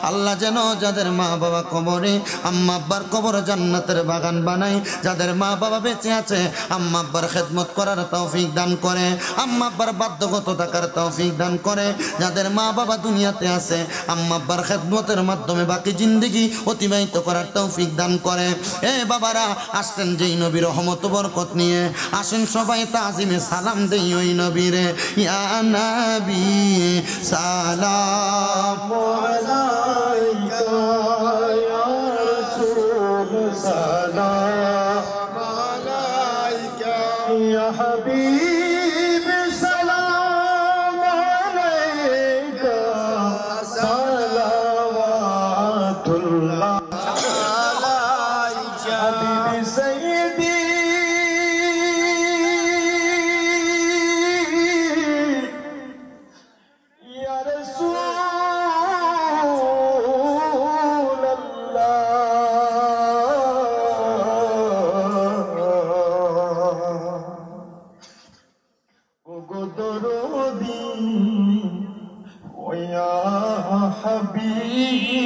আল্লাহ যেন যাদের মা বাবা কবরে, আম্মা আব্বার কবর জান্নাতের বাগান বানাই। যাদের মা বাবা বেঁচে আছে, আম্মা আব্বার খেদমত করার তৌফিক দান করে, আম্মা আব্বার বাধ্যগত থাকার তৌফিক দান করে। যাদের মা বাবা দুনিয়াতে আছে, আম্মা আব্বার খেদমতের মাধ্যমে বাকি জিন্দেগি অতিবাহিত করার তৌফিক দান করে। এ বাবারা, আসতেন যেই নবী রহমত বরকত নিয়ে, আসেন সবাই তাজিমে সালাম দেই ওই নবীরে। ইয়া নবী সালাম আলাইকা, ইয়া রাসূল সালাম আলাইকা, ইয়া হাবিব সালাম আলাইকা, সালাওয়াতুল্লাহ আলাইকা, হাবিবি সাইয়্যিদি ইয়া রাসূলুল্লাহ। ওগো দরদি ও ইয়া হাবিবাল্লাহ,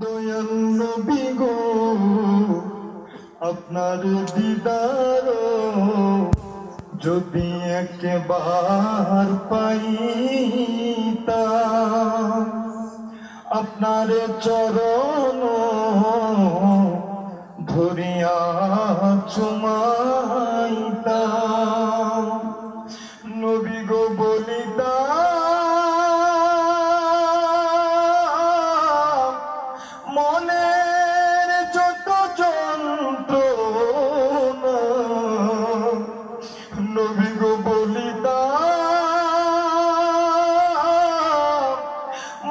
দয়াল নবী গো, আপনার দিদার যদি একবার পাইতাম, আপনার চরণ ধরিয়া চুমাইতাম। নবী গো বলিতাম, মনের যত যন্ত্রণা, নবী গো বলিতাম,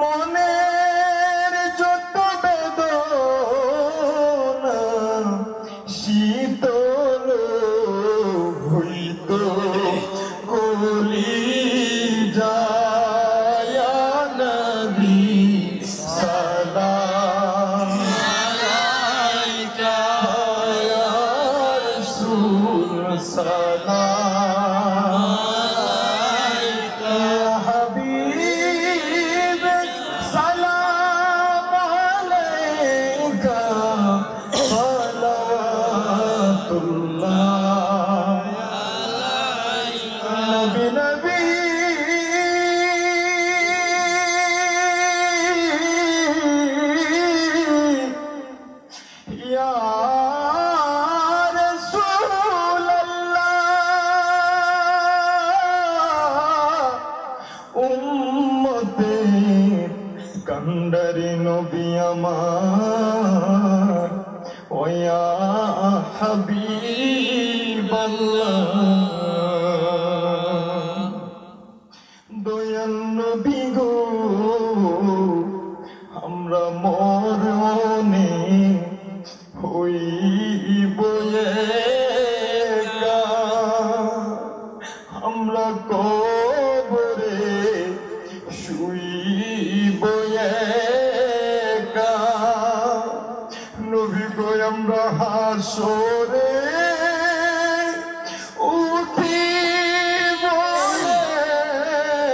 মনের যত বেদনা, শীতল হইত কলিজায়। নবী সালাম আলাইকা, ইয়া রাসূল সালাম আলাইকা, ইয়া হাবিব সালাম আলাইকা, সালাওয়াতুল্লাহ আলাইকা। নবী নবী ইয়া রাসূলুল্লাহ উম্মতের কান্ডারি নবী আমার ও ইয়া হাবিবাল্লাহ দয়াল নবী গো আমরা মরণে হইব একা আমরা কবরে শুইব একা নবী গো আমরা হাসরে উঠিব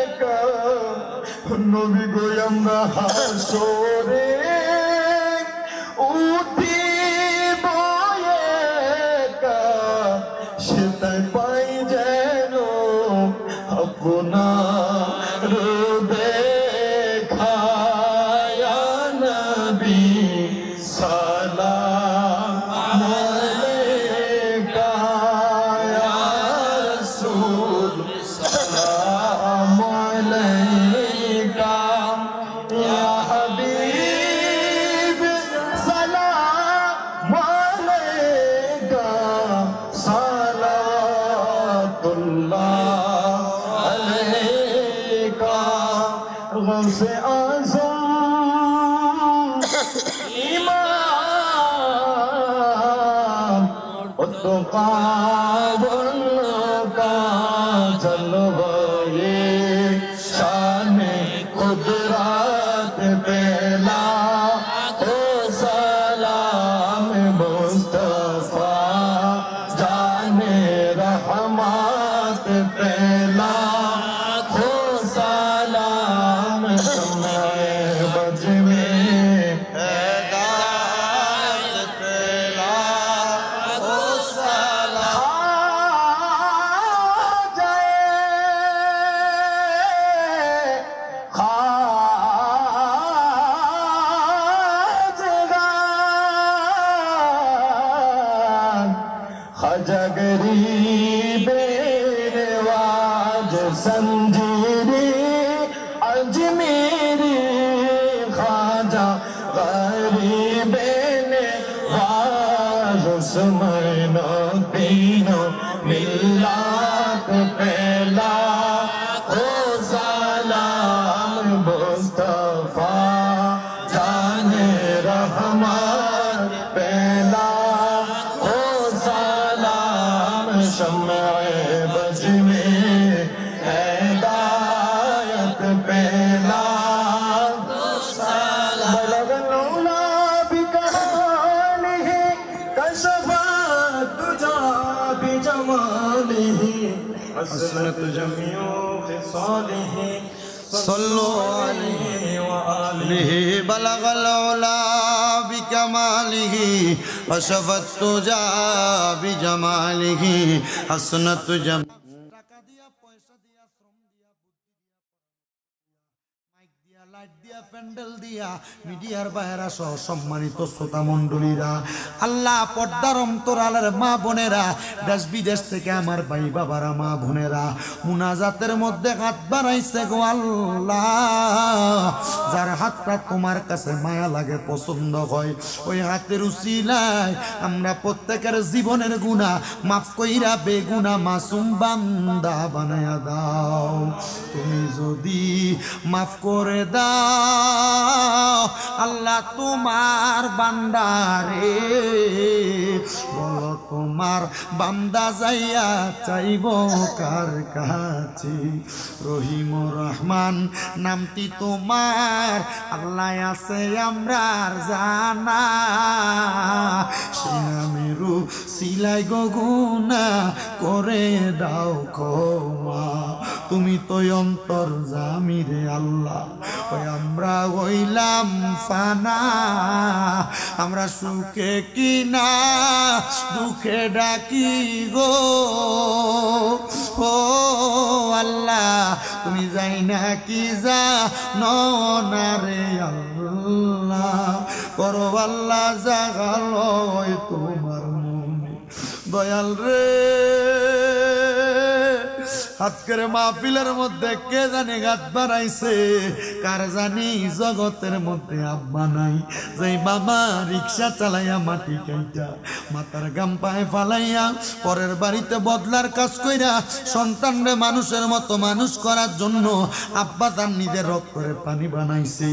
একা নবী গো আমরা হাসরে উঠিব একা সেটাই পাই যেন আপনার দেখা ইয়া নবী সালাম আলাইকা ইয়া রাসূল সালাম আলাইকা ইয়া হাবিব সালাম আলাইকা সালাতুল্লাহ আলাইকা গৌসে আযম ইমাম উত্তকা বলকা জলওয়ে শানে কুদরত পেলা ও সালাম মুস্তাফা জানে রহমত পেলা ও সালাম समय बज में हिदायत पेला ओ सलाम जाए खाजगान खाजा गरीबे नवाज संजीरी अजमेरी खाजा गरीबे नवाज सुमैनो तीनों मिल्लात पहला ओ सलाम मुस्तफा जाने रहमान पहला ओ सलाम शम्मे बज में हिदायत पहला ओ सलाम बलगनौला बिकमालिही कशफत तुजा बिजमालिही हसनत जमियो खिसालिही सल्लु अलैहि व आलिहि बलगल उला बिकमालिहि वशफत तुजा बिजमालिहि हसनत जम টাকা দিয়া পয়সা দিয়া শ্রম দিয়া মাইক দিয়া লাইট দিয়া প্যান্ডেল দিয়া মিডিয়ার বাইরা সহ সম্মানিত শ্রোতা মণ্ডলীরা আল্লাহ পর্দার অন্তরালের মা বোনেরা দেশ বিদেশ থেকে আমার ভাই বাবারা মা বোনেরা মুনাজাতের মধ্যে হাত বাড়াইছে গো আল্লাহ যার হাতটা তোমার কাছে মায়া লাগে পছন্দ হয় ওই হাতের উসিলায় আমরা প্রত্যেকের জীবনের গুনাহ মাফ কইরা বেগুনা মাসুম বান্দা বানায়া দাও তুমি যদি মাফ করে দাও আল্লাহ তোমার বান্দারে বলো তোমার বান্দা যাইয়া চাইব কার কাছে রহিম রহমান নামটি তোমার আল্লাহ আছে আমরার জানা সে নামেরু সিলাই গগুনা করে দাও ক্ষমা তুমি তো অন্তর জামিরে আল্লাহ ওই আমরা হইলাম ফানা আমরা সুখে কিনা দুঃখে ডাকি গো ও আল্লাহ তুমি যাই না কি যা না রে আল্লাহ করো আল্লাহ জাগালো তোমার মনে দয়াল রে আজকের মাহফিলের মধ্যে কে জানি গাত বাড়াইছে কার জানি জগতের মধ্যে আব্বা নাই যেই বাবা রিক্সা চালাইয়া মাটি কাইটা মাথার গাম পায়ে ফালাইয়া পরের বাড়িতে বদলার কাজ কইরা সন্তানরে মানুষের মতো মানুষ করার জন্য আব্বা তার নিজের রক্তের পানি বানাইছে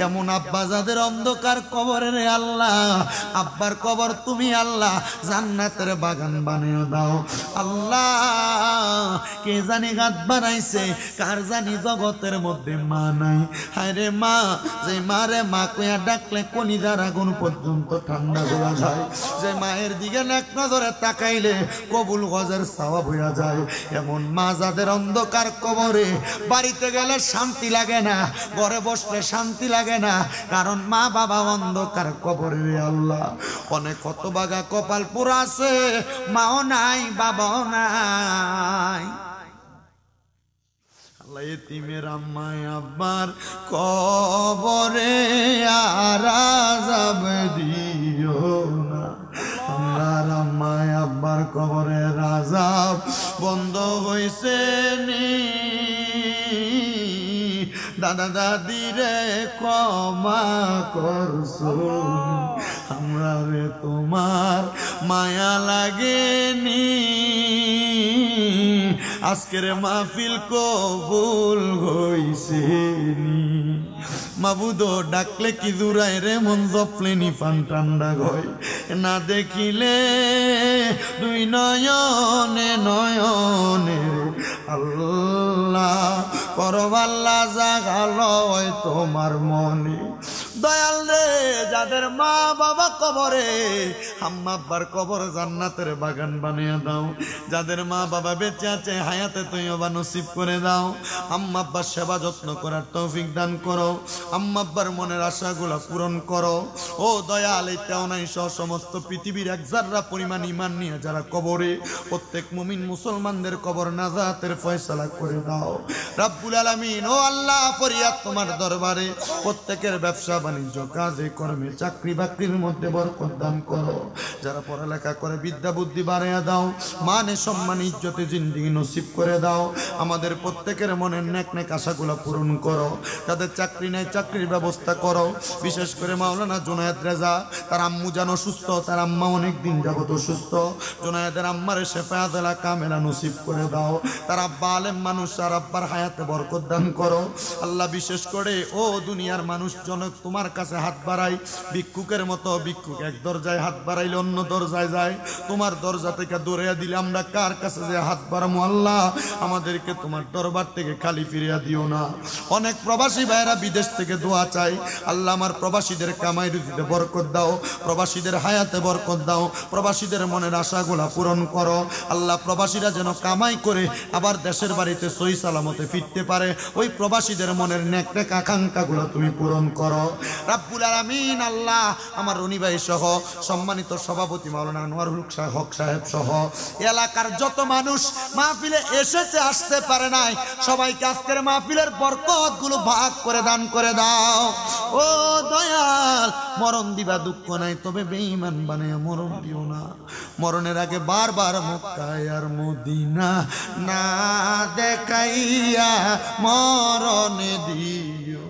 এমন আব্বা যাদের অন্ধকার কবরে রে আল্লাহ আব্বার কবর তুমি আল্লাহ জান্নাতের বাগান বানিয়ে দাও আল্লাহ কে জানি গাত বানাইছে কার জানি জগতের মধ্যে মা নাই হায় রে মা যে মারে মা কইয়া ডাকলে কলিজার আগুন পর্যন্ত ঠান্ডা হয়ে যায় যে মায়ের দিকে এক নজরে তাকাইলে কবুল গজের সওয়াব হয়ে যায় এমন মা যাদের অন্ধকার কবরে বাড়িতে গেলে শান্তি লাগে না ঘরে বসলে শান্তি লাগে না কারণ মা বাবা অন্ধকার কবরে রে আল্লাহ অনেক হতভাগা কপাল পুরা আছে মাও নাই বাবাও নাই আল্লাহ এতিমের আম্মায় আব্বার কবরে আর আযাব দিও না আল্লাহর আম্মায় আব্বার কবরে আযাব বন্ধ হইছে নি দাদা দাদি রে ক্ষমা করছো আমরা রে তোমার মায়া লাগেনি আজকের মাহফিল কবুল হইছে নি মাবুদ ডাকলে কি দূরায় রে মন জপলেনি ফান ঠান্ডা গয় না দেখিলে দুই নয়নে নয়নে আল্লাহ করো আল্লাহ জাগালো তোমার মনে দয়াল রে যাদের মা বাবা কবরে আম্মা আব্বার কবর জান্নাতের বাগান বানিয়ে দাও যাদের মা বাবা বেঁচে আছে হায়াতে তৈয়বা নসিব করে দাও আম্মা আব্বার সেবা যত্ন করার তৌফিক দান করো আম্মা আব্বার মনের আশাগুলো পূরণ করো ও দয়াল এটাও নাই সহ সমস্ত পৃথিবীর এক জাররা পরিমাণ ঈমান নিয়ে যারা কবরে প্রত্যেক মুমিন মুসলমানদের কবর নাজাতের ফয়সালা করে দাও রব্বুল আলামিন ও আল্লাহ ফরিয়াদ তোমার দরবারে প্রত্যেকের ব্যবসা বাণিজ্য কাজে কর্মে চাকরি বাকরির মধ্যে বরকত দান করো যারা পড়ালেখা করে বিদ্যা বুদ্ধি বাড়াইয়া দাও মানে সম্মান ইজ্জতে জিন্দেগি নসিব করে দাও আমাদের প্রত্যেকের মনের নেক নেক আশাগুলো পূরণ করো যাদের চাকরি নাই চাকরির ব্যবস্থা করো বিশেষ করে মাওলানা জুনায়েদ রেজা তার আম্মু যেন সুস্থ তার আম্মা অনেক দিন যাবত অসুস্থ জুনায়েদের আম্মারে শেফায়াত আলা কামেলা নসিব করে দাও তার আব্বা আলেম মানুষ আর আব্বার হায়াতে বরকত দান করো আল্লাহ বিশেষ করে ও দুনিয়ার মানুষ জনক তোমার কাছে হাত বাড়াই ভিক্ষুকের মতো ভিক্ষুক এক দরজায় হাত বাড়াইলে অন্য দরজায় যায় তোমার দরজা থেকে দৌড়িয়ে দিলে আমরা কার কাছে যে হাত বাড়াবো আল্লাহ আমাদেরকে তোমার দরবার থেকে খালি ফিরিয়ে দিও না অনেক প্রবাসী ভাইরা বিদেশ থেকে দোয়া চাই আল্লাহ আমার প্রবাসীদের কামাই রুজিতে বরকত দাও প্রবাসীদের হায়াতে বরকত দাও প্রবাসীদের মনের আশাগুলা পূরণ করো আল্লাহ প্রবাসীরা যেন কামাই করে আবার দেশের বাড়িতে সহি সালামতে ফিরতে পারে ওই প্রবাসীদের মনের নেক নেক আকাঙ্ক্ষাগুলো তুমি পূরণ করো রব্বুল আলামিন আল্লাহ আমার রনি ভাই সহ সম্মানিত সভাপতি মাওলানা আনোয়ারুল হক সাহেব সহ এলাকার যত মানুষ মাহফিলে এসেছে আসতে পারে নাই সবাইকে আজকের মাহফিলের বরকতগুলো ভাগ করে দান করে দাও ও দয়াল মরণ দিবা দুঃখ নাই তবে বেঈমান বানায়া মরণ দিও না মরণের আগে বারবার মক্কায় আর মদিনা না দেখাইয়া মরণে দিও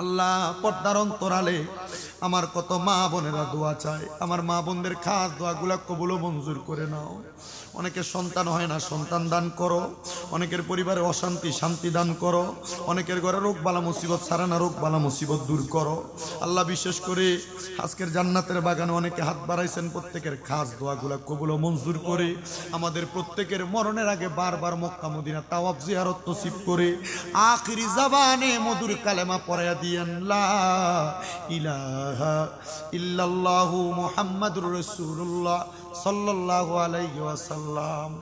আল্লাহ পর্দার অন্তরালে আমার কত মা বোনেরা দোয়া চায় আমার মা বোনদের খাস দোয়াগুলা কবুল ও মঞ্জুর করে নাও অনেকের সন্তান হয় না সন্তান দান করো অনেকের পরিবারে অশান্তি শান্তি দান করো অনেকের ঘরে রোগ বালা মুসিবত ছাড়া না রোগ বালা মুসিবত দূর করো আল্লাহ বিশেষ করে আজকের জান্নাতের বাগানে অনেকে হাত বাড়াইছেন প্রত্যেকের খাস দোয়াগুলা কবুল ও মঞ্জুর করে আমাদের প্রত্যেকের মরণের আগে বারবার মক্কা মদিনা তাওয়াফ জিয়ারত নসিব করে আখিরি জবানে মধুর কালেমা পড়ায়া দিয়েন লা ইলাহা ইল্লাল্লাহু মুহাম্মাদুর রাসূলুল্লাহ সাল্লাল্লাহু আলাইহি ওয়াসাল্লাম।